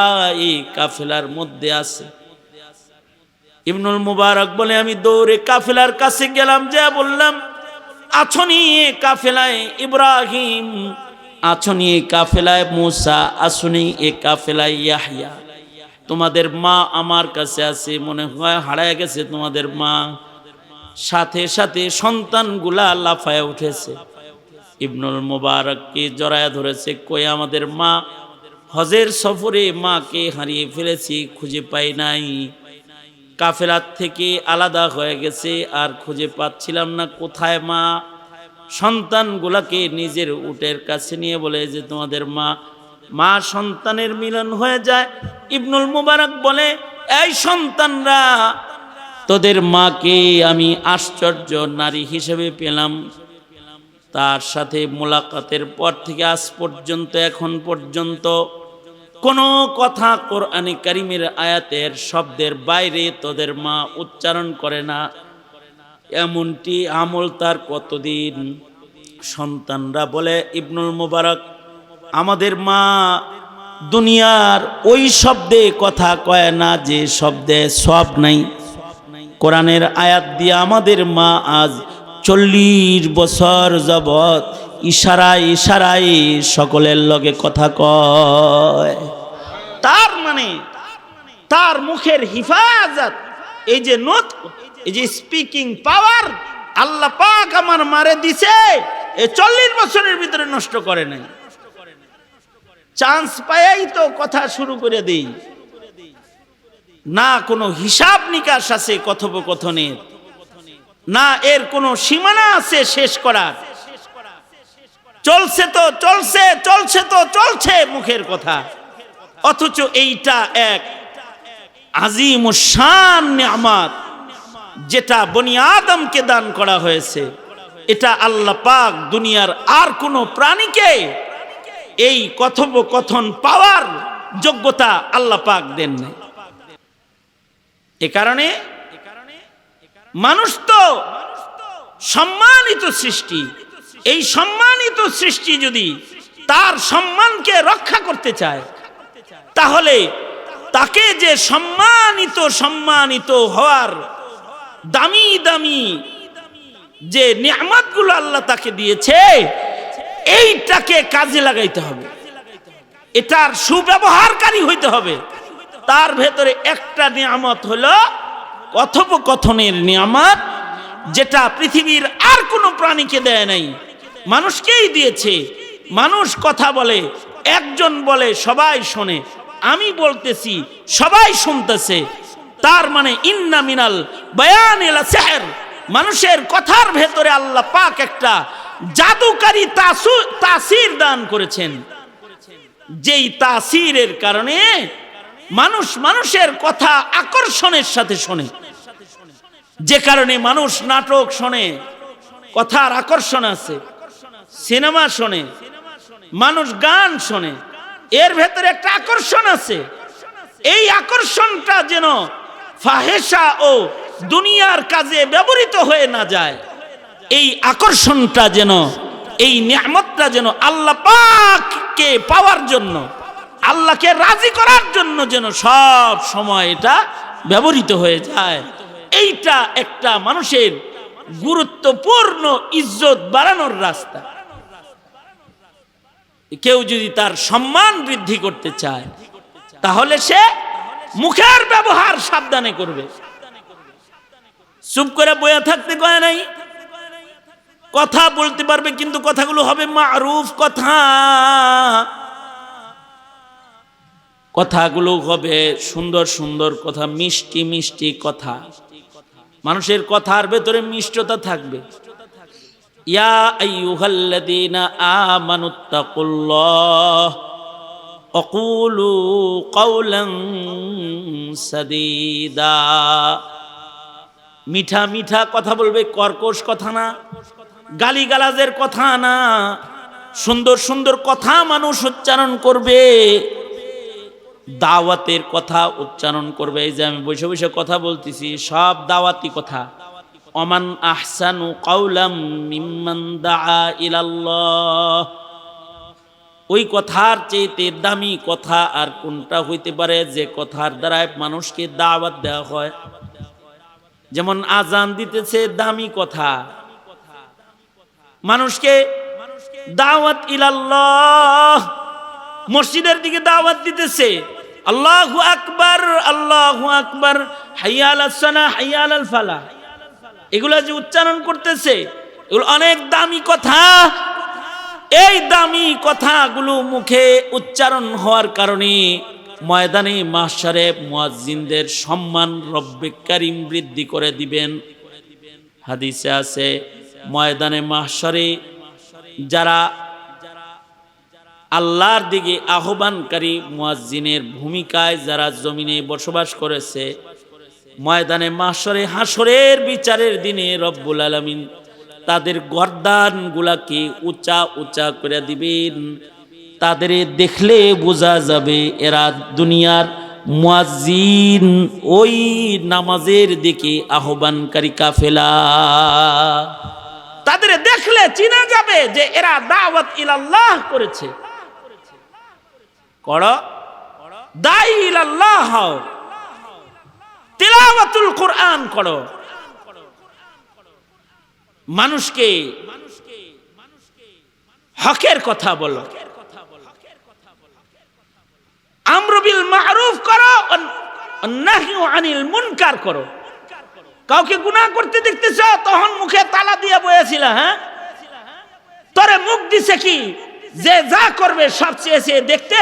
এই কাফেলার মধ্যে আছে। ইবনুল মুবারক বলে, আমি দৌড়ে কাফেলার কাছে গেলাম, যা বললাম, আছনি এ কাফেলায় ইব্রাহিম, আছনি এ কাফেলায় মূসা, আছনি এ কাফেলায় ইয়াহইয়া। তোমাদের মা আমার কাছে আছে, মনে হয় হারায় গেছে তোমাদের মা। সাথে সাথে সন্তানগুলা লাফায় উঠেছে, ইবনুল মুবারককে জড়ায় ধরেছে। কই আমাদের মা? হজের সফরে মাকে হারিয়ে ফেলেছি, খুঁজে পাই নাই, কাফেলার থেকে আলাদা হয়ে গেছে আর খুঁজে পাচ্ছিলাম না, কোথায় মা? সন্তানগুলাকে নিজের উটের কাছে নিয়ে বলে যে তোমাদের মা। মা সন্তানের মিলন হয়ে যায়। ইবনুল মুবারক বলে, এই সন্তানরা, তোদের মাকে আমি আশ্চর্য নারী হিসেবে পেলাম। তার সাথে মোলাকাতের পর থেকে আজ পর্যন্ত, এখন পর্যন্ত কোনো কথা কোরআনে কারিমের আয়াতের শব্দের বাইরে তোদের মা উচ্চারণ করে না, এমনটি আমল তার কতদিন? সন্তানরা বলে, ইবনুল মুবারক, আমাদের মা দুনিয়ার ওই শব্দে কথা কয় না যে শব্দে সব নাই। কোরআনের আয়াত দিয়ে আমাদের মা আজ 40 বছর যাবত ইশারায় ইশারায় সকলের লগে কথা কয়। তার মানে তার মুখের হিফাজত, এই যে নতক, এই যে স্পিকিং পাওয়ার আল্লাহ পাক আমার মারে দিছে, এই 40 বছরের ভিতরে নষ্ট করে নাই। চান্স পাইয়াই তো কথা শুরু করে দেই, না কোনো হিসাব নিকাশ আছে কথোপকথনের, না এর কোনো সীমানা আছে শেষ করার। চলছে তো চলছে, চলছে তো চলছে মুখের কথা, অথচ এইটা এক আজিম শান নিয়ামত যেটা বনি আদমকে দান করা হয়েছে। এটা আল্লাহ পাক দুনিয়ার আর কোনো প্রাণীকে এই কথোপকথন পাওয়ার যোগ্যতা আল্লাহ পাক দেন নাই। এ কারণে মানুষ তো সম্মানিত সৃষ্টি, এই সম্মানিত সৃষ্টি যদি তার সম্মানকে রক্ষা করতে চায়, তাহলে তাকে যে সম্মানিত হওয়ার দামি দামি যে নিয়ামতগুলো আল্লাহ তাকে দিয়েছে, এইটাকে কাজে লাগাইতে হবে। এটার সুব্যবহারকারী হইতে হবে। তার ভেতরে একটা নিয়ামত হলো কথোপকথনের নিয়ামত, যেটা পৃথিবীর আর কোনো প্রাণীকে দেয় নাই, মানুষকেই দিয়েছে। মানুষ কথা বলে, একজন বলে সবাই শোনে, আমি বলতেছি সবাই শুনতেছে। তার মানে ইন্না মিনাল বায়ানি লা সিহর, মানুষের কথার ভেতরে আল্লাহ পাক একটা জাদুকারী তাসির দান করেছেন, যেই তাসিরের কারণে মানুষ মানুষের কথা আকর্ষণের সাথে শোনে। যে কারণে মানুষ নাটক শোনে, কথার আকর্ষণ আছে, সিনেমা শোনে, মানুষ গান শোনে, এর ভেতরে একটা আকর্ষণ আছে। এই আকর্ষণটা যেন ফাহেসা ও দুনিয়ার কাজে ব্যবহৃত হয়ে না যায়, এই আকর্ষণটা যেন, এই নিয়ামতটা যেন আল্লাহ পাককে পাওয়ার জন্য, আল্লাহকে রাজি করার জন্য যেন সব সময় এটা ব্যবহৃত হয়ে যায়। এইটা একটা মানুষের গুরুত্বপূর্ণ ইজ্জত বাড়ানোর রাস্তা। কেউ যদি তার সম্মান বৃদ্ধি করতে চায়, তাহলে সে মুখের ব্যবহার সাবধানে করবে। চুপ করে বয়া থাকতে কয় নাই, কথা বলতে পারবে, কিন্তু কথাগুলো হবে মারুফ কথা, কথাগুলো হবে সুন্দর সুন্দর কথা, মিষ্টি মিষ্টি কথা। মানুষের কথার ভেতরে মিষ্টতা থাকবে। ইয়া আইয়ুহাল্লাযীনা আমানুত্তাকুল্লাহ ওয়াকুলু কাওলান সাদীদা, মিঠা মিঠা কথা বলবে, কর্কশ কথা না, গালিগালাজের কথা না, সুন্দর সুন্দর কথা মানুষ উচ্চারণ করবে, দাওয়াতের কথা উচ্চারণ করবে। এই যে আমি বসে বসে কথা বলতেছি, সব দাওয়াতি কথা। ওমান আহসানু কাওলাম মিম্মান দাআ ইলাল্লাহ, ওই কথার চেয়ে দামি কথা আর কোনটা হইতে পারে যে কথার দ্বারা মানুষকে দাওয়াত দেওয়া হয়। যেমন আজান দিতেছে, দামি কথা, মানুষকে দাওয়াত ইলাল্লাহ, মসজিদের দিকে দাওয়াত দিতেছে, আল্লাহু আকবার আল্লাহু আকবার, হাইয়া আলাস সালাহ হাইয়া আলাল ফালাহ, এগুলা যে উচ্চারণ করতেছে, এগুলো অনেক দামি কথা। এই দামি কথাগুলো মুখে উচ্চারণ হওয়ার কারণে ময়দানে মাহশারে মুয়াজ্জিনদের সম্মান রব্বে কারীম বৃদ্ধি করে দিবেন। হাদিসে আছে, ময়দানে মাহশারে যারা আল্লাহর দিকে আহ্বানকারী মুয়াজ্জিনের ভূমিকায় যারা জমিনে বসবাস করেছে, ময়দানে মাহশরে হাসরের বিচারের দিনে রব্বুল আলামিন তাদের গর্দানগুলাকে উঁচা উঁচা করে দিবেন। তাদের দেখলে বোঝা যাবে এরা দুনিয়ার মুয়াজ্জিন, ওই নামাজের দিকে আহ্বানকারী কাফেলা। তাদের দেখলে চিনা যাবে যে এরা দাওয়াত ইলাল্লাহ করেছে। করো, দাঈ ইলাল্লাহ হও, তিলাওয়াতুল কুরআন করো, মানুষকে হকের কথা বলো, আমর বিল মারুফ করো, নাহি আনিল মুনকার করো। কাউকে গুনাহ করতে দেখতেছ, তখন মুখে তালা দিয়ে বসেছিল, হ্যাঁ, তোরে মুখ দিছে কি যে যা করবে সব চেয়েছে দেখতে,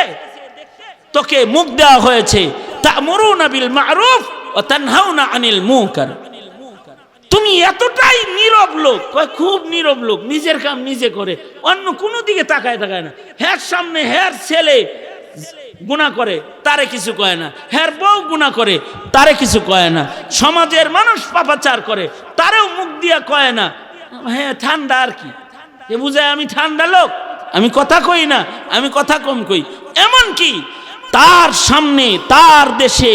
তোকে মুখ দেওয়া হয়েছে তা'মুরুনা বিল মারুফ ওয়া তানহাউনা আনিল মুনকার। তুমি এতটাই নীরব লোক, খুব নীরব লোক, নিজের কাম নিজে করে, অন্য কোনো দিকে তাকায় না। হ্যার সামনে হ্যার ছেলে গুনাহ করে, তারে কিছু কয় না, হ্যার বউ গুনাহ করে, তারে কিছু কয় না, সমাজের মানুষ পাপাচার করে, তারেও মুখ দিয়া কয় না, হ্যাঁ ঠান্ডা আর কি, এ বুঝায় আমি ঠান্ডা লোক, আমি কথা কই না, আমি কথা কম কই। এমন কি তার সামনে তার দেশে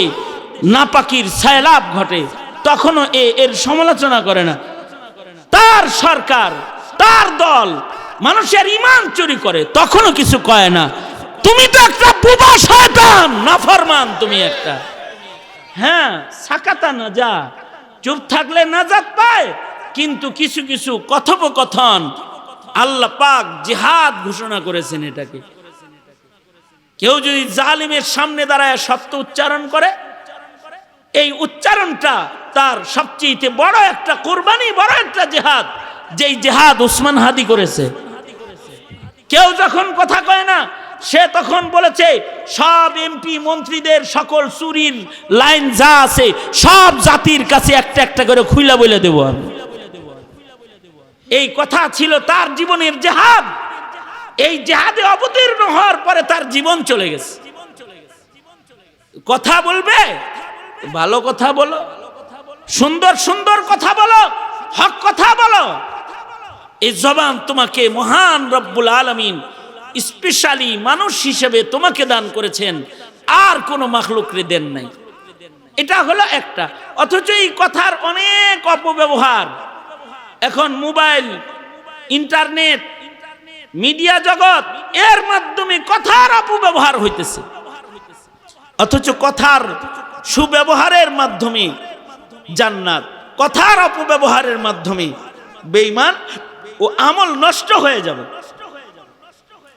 নাপাকির সায়লাভ ঘটে, তখনও এর সমালোচনা করে না। তার সরকার, তার দল মানুষের ঈমান চুরি করে, তখনও কিছু কয় না। তুমি তো একটা বুবা শয়তান, নাফরমান তুমি একটা। হ্যাঁ, সাকাতা না যা, চুপ থাকলে নাজাত পায়। কিন্তু কিছু কিছু কথোপকথন, আল্লাহ পাক জিহাদ ঘোষণা করেছেন এটাকে। কেউ যদি জালিমের সামনে দাঁড়ায় সত্য উচ্চারণ করে, এই উচ্চারণটা তার সবচেয়ে বড় একটা কুরবানি, বড় একটা জিহাদ, যেই জিহাদ উসমান হাদি করেছে। কেউ যখন কথা কয় না, সে তখন বলেছে সব এমপি মন্ত্রীদের সকল চুরির লাইন যা আছে সব জাতির কাছে একটা একটা করে খুইলা বলে দেব আমি। এই কথা ছিল তার জীবনের জিহাদ। এই জিহাদে অবতীর্ণ হওয়ার পরে তার জীবন চলে গেছে। কথা বলবে, ভালো কথা বলো, সুন্দর সুন্দর কথা বলো, হক কথা বলো। এই জবান তোমাকে মহান রব্বুল আলামিন স্পেশালি মানুষ হিসেবে তোমাকে দান করেছেন, আর কোন মাখলুকরে দেন নাই। এটা হলো একটা। অথচ এই কথার অনেক অপব্যবহার এখন মোবাইল, ইন্টারনেট, মিডিয়া জগৎ, এর মাধ্যমে কথার অপব্যবহার হইতেছে। অথচ কথার সুব্যবহারের মাধ্যমে জান্নাত, কথার অপব্যবহারের মাধ্যমে বেঈমান ও আমল নষ্ট হয়ে যাবে,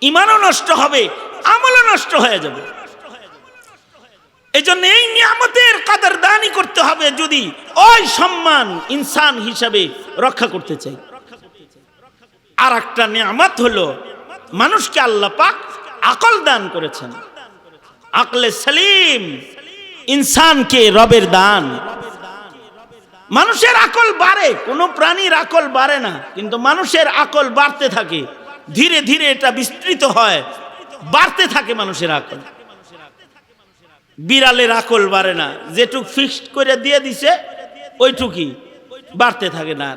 ঈমানও নষ্ট হবে, আমলও নষ্ট হয়ে যাবে। এজন্য এই নিয়ামতের কদরদানি করতে হবে যদি ওই সম্মান ইনসান হিসাবে রক্ষা করতে চাই। আর একটা নিয়ামত হলো মানুষকে আল্লাহ পাক আকল দান করেছেন। আকলে সালিম ইনসানকে রবের দান। মানুষের আকল বাড়ে, কোনো প্রাণীর আকল বাড়ে না, কিন্তু মানুষের আকল বাড়তে থাকে, ধীরে ধীরে এটা বিস্তৃত হয়, বাড়তে থাকে মানুষের আকল। বিড়ালের আকল বাড়ে না, যেটুক ফিক্সড করে দিয়ে দিছে ওইটুকি বাড়তে থাকে না।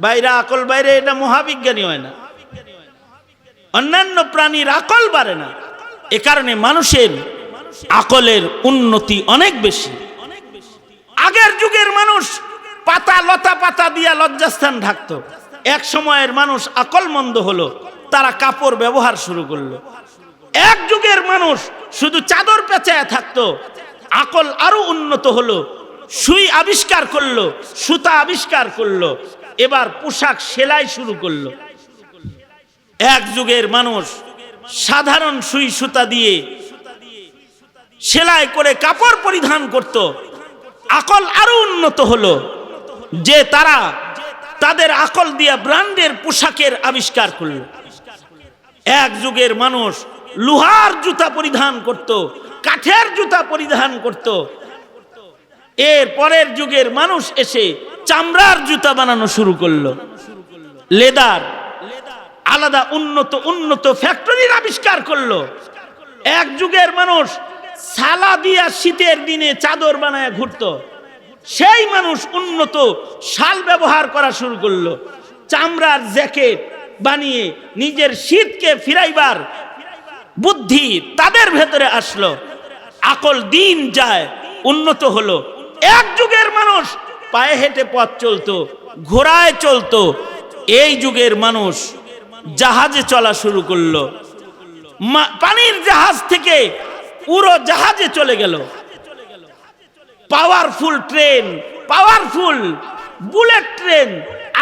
বাইরে আকল বাইরে, এটা মহাবিজ্ঞানী হয় না। অন্যান্য প্রাণীর আকল বাড়ে না, এ কারণে মানুষের আকলের উন্নতি অনেক বেশি। আগের যুগের মানুষ পাতা লতা পাতা দিয়া লজ্জাস্থান ঢাকতো। এক সময়ের মানুষ আকলমন্দ হলো, তারা কাপড় ব্যবহার শুরু করলো। এক যুগের মানুষ শুধু চাদর পেঁচায় থাকতো, আকল আরো উন্নত হলো, সুই আবিষ্কার করলো, সুতা আবিষ্কার করলো, এবার পোশাক সেলাই শুরু করলো। এক যুগের মানুষ সাধারণ সুই সুতা দিয়ে সেলাই করে কাপড় পরিধান করত। আকল আরো উন্নত হলো যে তারা তাদের আকল দিয়ে ব্র্যান্ডের পোশাকের আবিষ্কার করলো। এক যুগের মানুষ লোহার জুতা পরিধান করত, কাঠের জুতা পরিধান করত। এর পরের যুগের মানুষ এসে চামড়ার জুতা বানানো শুরু করলো, লেদার, আলাদা উন্নত উন্নত ফ্যাক্টরির আবিষ্কার করলো। এক যুগের মানুষ সালা দিয়া শীতের দিনে চাদর বানায় ঘুরতো, সেই মানুষ উন্নত শাল ব্যবহার করা শুরু করলো, চামড়ার জ্যাকেট বানিয়ে নিজের শীতকে ফিরাইবার বুদ্ধি তাদের ভেতরে আসলো। আকল দিন যায় উন্নত হলো। এক যুগের মানুষ পায়ে হেঁটে পথ চলতো, ঘোড়ায় চলতো, এই যুগের মানুষ জাহাজে চলা শুরু করলো। পানির জাহাজ থেকে উড়ো জাহাজে চলে গেল। Powerful train, powerful bullet train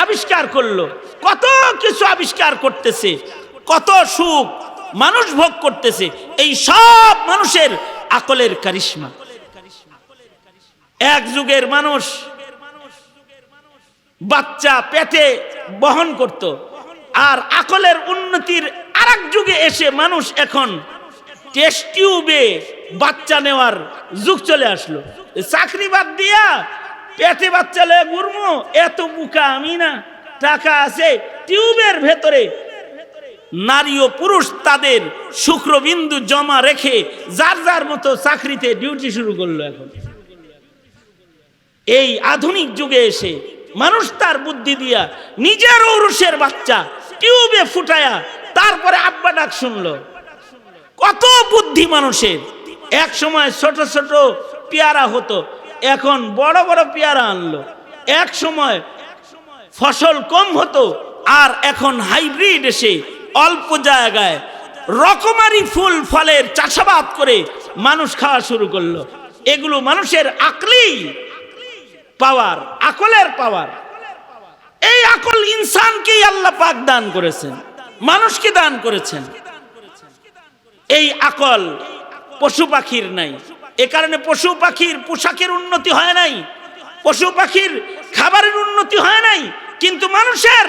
আবিষ্কার করলো। কত কিছু আবিষ্কার করতেছে, কত সুখ মানুষ ভোগ করতেছে। এই সব মানুষের আকলের কারিশমা। এক যুগের মানুষ বাচ্চা পেটে বহন করত, আর আকলের উন্নতির আরেক যুগে এসে মানুষ এখন টেস্ট টিউবে বাচ্চা নেওয়ার যুগ চলে আসলো। চাকরি বাদ দিয়া পেটে বাচ্চা লয়ে ঘুরমু, এত বুকা আমি না, টাকা আছে। টিউবের ভেতরে নারী ও পুরুষ তাদের শুক্রবিন্দু জমা রেখে যার যার মতো চাকরিতে ডিউটি শুরু করলো। এখন এই আধুনিক যুগে এসে মানুষ তার বুদ্ধি দিয়া নিজের ঔরসের বাচ্চা টিউবে ফুটায়া তারপরে আব্বা ডাক শুনলো। কত বুদ্ধি মানুষের! এক সময় ছোট ছোট পেয়ারা হতো, এখন বড় বড় পেয়ারা আনলো। এক সময় ফসল কম হতো, আর এখন হাইব্রিড এসে অল্প জায়গায় রকমারি ফুল ফলের চাষাবাদ করে মানুষ খাওয়া শুরু করলো। এগুলো মানুষের আকলি পাওয়ার, আকলের পাওয়ার। এই আকল ইনসানকেই আল্লাহ পাক দান করেছেন, মানুষকে দান করেছেন। এই আকল পশু পাখির নাই। এ কারণে পশু পাখির পোশাকের উন্নতি হয় নাই, পশু পাখির খাবারের উন্নতি হয় নাই, কিন্তু মানুষের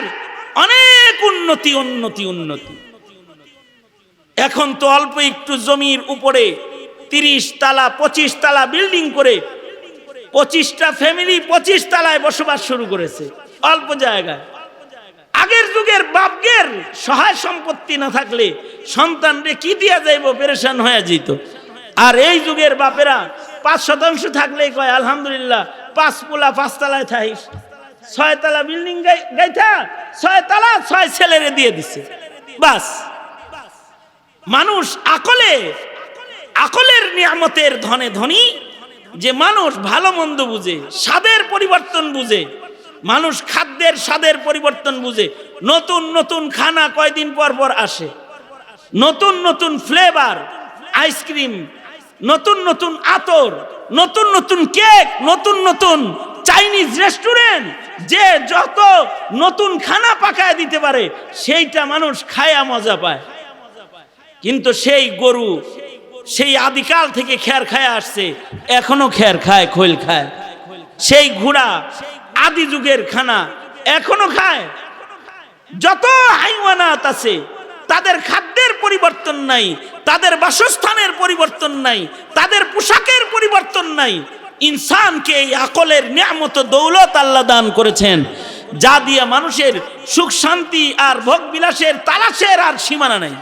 অনেক উন্নতি উন্নতি উন্নতি। এখন তো অল্প একটু জমির উপরে 30 তালা 25 তালা বিল্ডিং করে 25টা ফ্যামিলি 25 তালায় বসবাস শুরু করেছে অল্প জায়গায়। আগের যুগের বাপগের সহায় সম্পত্তি না থাকলে সন্তানরে কি দিয়া যাইব, পেরেশান হয়ে যেত। আর এই যুগের বাপেরা 5% থাকলেই কয় আলহামদুলিল্লাহ, 5 পোলা 5 তালায় থাইস, 6 তালা বিল্ডিং গাইথা 6 তালা 6 ছেলেরে দিয়ে দিছে, বাস। মানুষ আকলের নিয়ামতের ধনে ধনী, যে মানুষ ভালো মন্দ বুঝে, স্বাদের পরিবর্তন বুঝে, মানুষ খাদ্যের স্বাদের পরিবর্তন বুঝে। নতুন নতুন খানা কয়দিন পর পর আসে, নতুন নতুন ফ্লেভার আইসক্রিম, নতুন নতুন আতর, নতুন নতুন কেক, নতুন নতুন চাইনিজ রেস্টুরেন্ট, যে যত নতুন খানা পাকায় দিতে পারে সেইটা মানুষ খায়া মজা পায়। কিন্তু সেই গরু সেই আদিকাল থেকে খের খায় আসছে, এখনো খের খায়, খোল খায়। সেই ঘোড়া আদি যুগের খানা এখনো খায়। যত হাইওয়ানাত আছে তাদের খাদ্যের পরিবর্তন নাই, তাদের বাসস্থানের পরিবর্তন নাই, তাদের পোশাকের পরিবর্তন নাই। ইনসানকে এই আকলের নিয়ামত দৌলত আল্লাহ দান করেছেন, যা দিয়ে মানুষের সুখ শান্তি আর ভোগ বিলাসের তালাশের আর সীমানা নাই।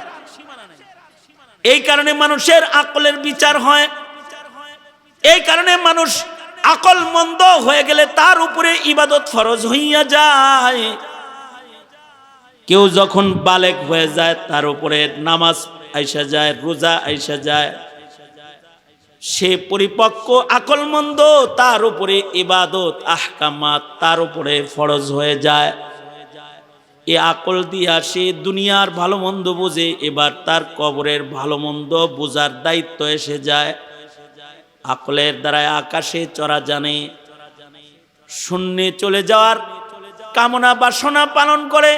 এই কারণে মানুষের আকলের বিচার হয়। এই কারণে মানুষ আকল মন্দ হয়ে গেলে তার উপরে ইবাদত ফরজ হইয়া যায়। কেউ যখন বালেগ হয়ে যায় তার উপরে নামাজ আইসা যায়, রোজা আইসা যায়। সে পরিপক্ক আকলমন্দ, তার উপরে ইবাদত আহকামাত তার উপরে ফরজ হয়ে যায়। এ আকল দিয়া সে দুনিয়ার ভালো মন্দ বোঝে, এবার তার কবরের ভালো মন্দ বোঝার দায়িত্ব এসে যায়। আকলের দ্বারায় আকাশে চড়া জানে, শূন্যে চলে যাওয়ার কামনা বাসনা পালন করে,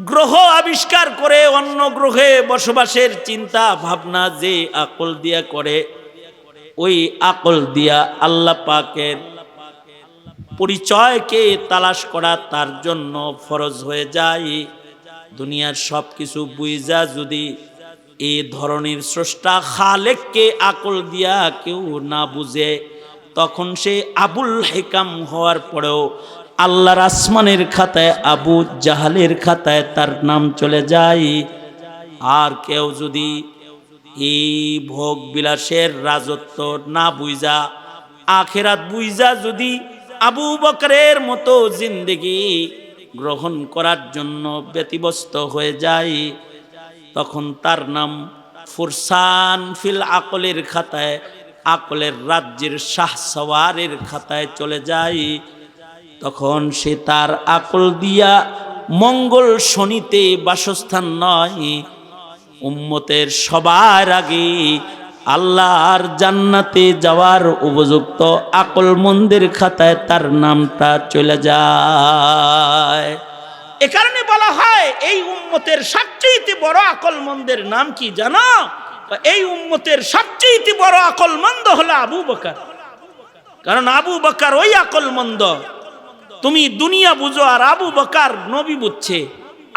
গ্রহ আবিষ্কার করে অন্য গ্রহে বসবাসের চিন্তা ভাবনা যে আকল দিয়া করে, ওই আকল দিয়া আল্লাহ পাকের পরিচয়কে তালাশ করা তার জন্য ফরজ হয়ে যায়। দুনিয়ার সব কিছু বুঝা যদি এই ধরনের স্রষ্টা খালেককে আকল দিয়া কেউ না বুঝে, তখন সে আবুল হিকাম হওয়ার পরেও আল্লাহর আসমানের খাতায় আবু জাহালের খাতায় তার নাম চলে যায়। আর কেউ যদি এই ভোগ বিলাসের রাজত্ব না বুঝা, আখিরাত বুঝা যদি আবু বকরের মতো জিন্দেগি গ্রহণ করার জন্য ব্যতিব্যস্ত হয়ে যায়, তখন তার নাম ফুরসান ফিল আকলের খাতায়, আকলের রাজ্যের শাহ সওয়ারের খাতায় চলে যায়। তখন সে তার আকল দিয়া মঙ্গল শনিতে বাসস্থান নয়, উম্মতের সবার আগে আল্লাহর জান্নাতে যাওয়ার উপযুক্ত আকল মন্দের খাতায় তার নামটা চলে যায়। এ কারণে বলা হয় এই উম্মতের সবচেয়ে বড় আকল মন্দের নাম কি জানো? এই উম্মতের সবচেয়ে বড় আকল মন্দ হলো আবু বকর। কারণ আবু বকর ওই আকল মন্দ, তুমি দুনিয়া বুঝো আর আবু বকর নবী বুঝছে,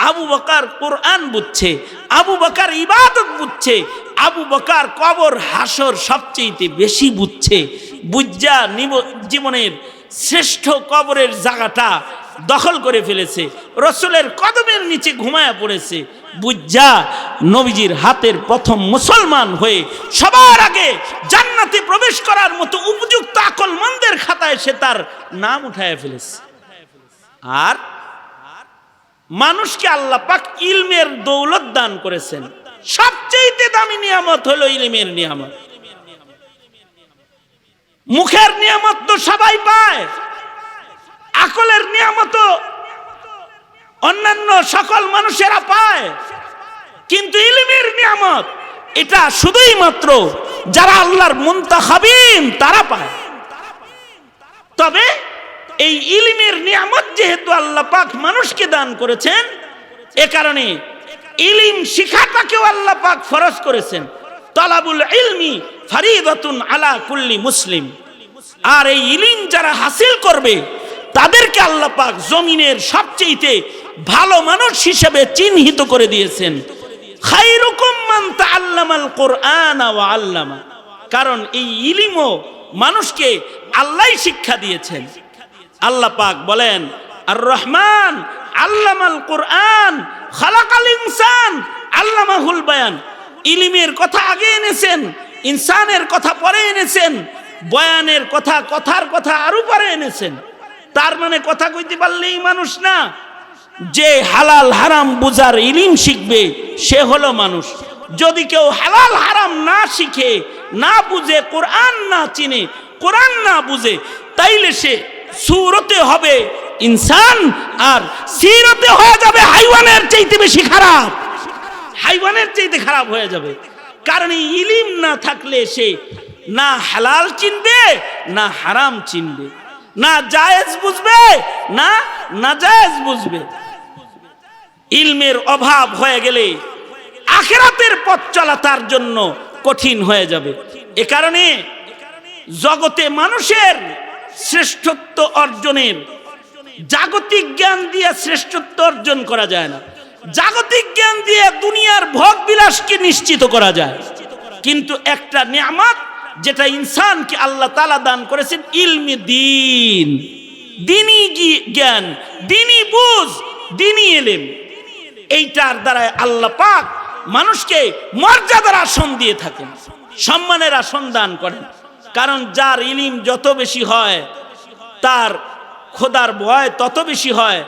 আবু বকর কোরআন বুঝছে, আবু বকর ইবাদত বুঝছে, আবু বকর কবর হাসর সবচেয়ে বেশি বুঝছে। বুঝা জীবনের শ্রেষ্ঠ কবরের জায়গাটা দখল করে ফেলেছে, রসুলের কদমের নিচে ঘুমায়া পড়েছে। বুঝা নবীজির হাতের প্রথম মুসলমান হয়ে সবার আগে জান্নাতে প্রবেশ করার মতো উপযুক্ত আকল মন্দের খাতায় সে তার নাম উঠায় ফেলেছে। আর মানুষকে আল্লাহ পাক ইলমের দৌলত দান করেছেন। সবচেয়ে দামি নিয়ামত হলো ইলমের নিয়ামত। মুখের নিয়ামত তো সবাই পায়, আকলের নিয়ামত অন্যান্য সকল মানুষেরা পায়, কিন্তু ইলমের নিয়ামত এটা শুধুই মাত্র যারা আল্লাহর মুনতাখাবিন তারা পায়। তবে এই ইলমের নিয়ামত যেহেতু আল্লাহ পাক মানুষকে দান করেছেন, এ কারণে ইলম শিখাটাকেও আল্লাহ পাক ফরজ করেছেন। তালাবুল ইলমি ফরিদাতুন আলা কুল্লি মুসলিম। আর এই ইলম যারা হাসিল করবে তাদেরকে আল্লাহ পাক জমিনের সবচেয়ে ভালো মানুষ হিসেবে চিহ্নিত করে দিয়েছেন। খায়রুকুম মান তাআল্লামাল কুরআন ওয়া আল্লামা। কারণ এই ইলমও মানুষকে আল্লাহই শিক্ষা দিয়েছেন। আল্লাহ পাক বলেন আর রহমান আল্লামাল কুরআন খালাকাল ইনসান আল্লামাহুল বায়ান। ইলমের কথা আগে এনেছেন, ইনসানের কথা পরে এনেছেন, বয়ানের কথা, কথার কথা আরো পরে এনেছেন। তার মানে কথা কইতে পারলেই মানুষ না, যে হালাল হারাম বুঝার ইলম শিখবে সে হলো মানুষ। যদি কেউ হালাল হারাম না শিখে, না বুঝে, কোরআন না চিনে, কোরআন না বুঝে, তাইলে সে সুরতে হবে ইনসান আর সিরতে হয়ে যাবে হাইওয়ানের চাইতে বেশি খারাপ, হাইওয়ানের চাইতে খারাপ হয়ে যাবে। কারণ এই ইলম না থাকলে সে না হালাল চিনবে, না হারাম চিনবে, না জায়েজ বুঝবে, না নাজায়েজ বুঝবে। ইলমের অভাব হয়ে গেলে আখিরাতের পথ চলা তার জন্য কঠিন হয়ে যাবে। এ কারণে জগতে মানুষের শ্রেষ্ঠত্ব অর্জনের, জাগতিক জ্ঞান দিয়ে শ্রেষ্ঠত্ব অর্জন করা যায় না। জাগতিক জ্ঞান দিয়ে দুনিয়ার ভোগ বিলাসকে নিশ্চিত করা যায়, কিন্তু একটা নিয়ামত যেটা ইনসানকে আল্লাহ তাআলা দান করেছেন, ইলমে দ্বীন, দ্বীনি জ্ঞান, দ্বীনি বুঝ, দ্বীনি ইলম, এইটার দ্বারা আল্লাহ পাক মানুষকে মর্যাদার আসন দিয়ে থাকেন, সম্মানের আসন দান করেন। কারণ যার ইলম যত বেশি হয় তার খোদার ভয় তত বেশি হয়।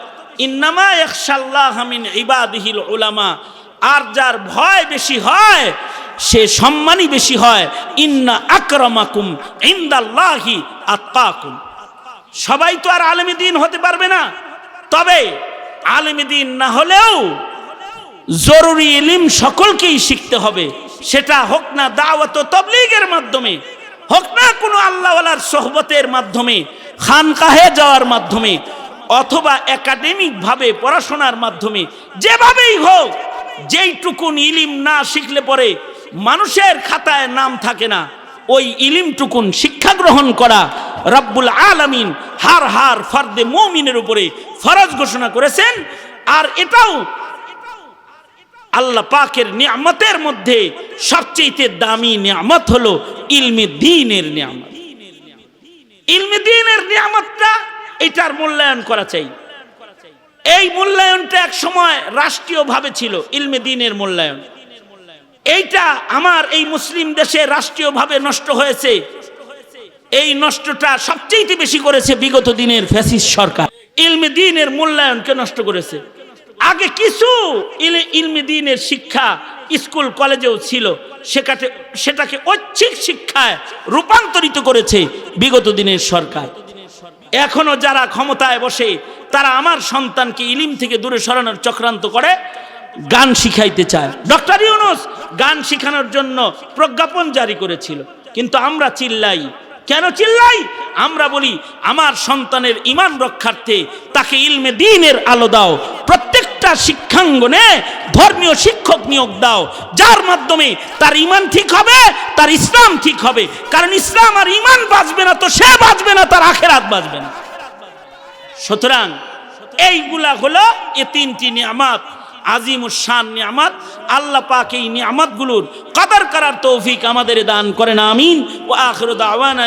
ইন্নামা ইয়াখশাল্লাহ মিন ইবাদিহিল উলামা। আর যার ভয় বেশি হয় সে সম্মানই বেশি হয়। ইন্না আকরামাকুম ইনদাল্লাহি আতকাকুম। সবাই তো আর আলেমে দ্বীন হতে পারবে না, তবে আলেমে দ্বীন না হলেও জরুরি ইলম সকলকেই শিখতে হবে। সেটা হোক না দাওয়াত ও তাবলীগের মাধ্যমে, হোক না কোনো আল্লাহওয়ালার সোহবতের মাধ্যমে, খানকাহে যাওয়ার মাধ্যমে, অথবা একাডেমিক ভাবে পড়াশোনার মাধ্যমে, যেভাবেই হোক, যেইটুকুন ইলম না শিখলে পরে মানুষের খাতায় নাম থাকে না, ওই ইলমটুকুন শিক্ষা গ্রহণ করা রব্বুল আলামিন হার ফর্দে মুমিনের উপরে ফরজ ঘোষণা করেছেন। আর এটাও আল্লাহ পাকের নিয়ামতের মধ্যে সবচেয়ে দামি নিয়ামত হলো ইলমে দ্বীনের নিয়ামত। ইলমে দ্বীনের নিয়ামতটা, এটার মূল্যায়ন করা চাই। এই মূল্যায়নটা এক সময় রাষ্ট্রীয়ভাবে ছিল, ইলমে দ্বীনের মূল্যায়ন। এইটা আমার এই মুসলিম দেশে রাষ্ট্রীয়ভাবে নষ্ট হয়েছে। এই নষ্টটা সবচেয়ে বেশি করেছে বিগত দিনের ফ্যাসিস্ট সরকার। ইলমে দ্বীনের মূল্যায়নকে নষ্ট করেছে। আগে কিছু ইলমে দ্বীনের শিক্ষা স্কুল কলেজেও ছিল, সেটাকে ঐচ্ছিক শিক্ষায় রূপান্তরিত করেছে বিগত দিনের সরকার। এখনো যারা ক্ষমতায় বসে তারা আমার সন্তানকে ইলম থেকে দূরে সরানোর চক্রান্ত করে, গান শিখাইতে চায়। ডক্টর ইউনূস গান শিখানোর জন্য প্রজ্ঞাপন জারি করেছিল, কিন্তু আমরা চিল্লাই। কেন চিল্লাই? আমরা বলি আমার সন্তানের ঈমান রক্ষার্থে তাকে ইলমে দ্বীনের আলো দাও। প্রত্যেকটা শিক্ষাঙ্গনে ধর্মীয় শিক্ষক নিয়োগ দাও, যার মাধ্যমে তার ঈমান ঠিক হবে, তার ইসলাম ঠিক হবে। কারণ ইসলাম আর ঈমান বাঁচবে না তো সে বাঁচবে না, তার আখিরাত বাঁচবে না। সুতরাং এইগুলা হলো এ তিনটি নিয়ামত, আজিমুশ শান নিয়ামত। আল্লাহ পাক এই নিয়ামতগুলোর কদর করার তৌফিক আমাদের দান করেন, আমিন। ওয়া আখিরু দাওয়ানা।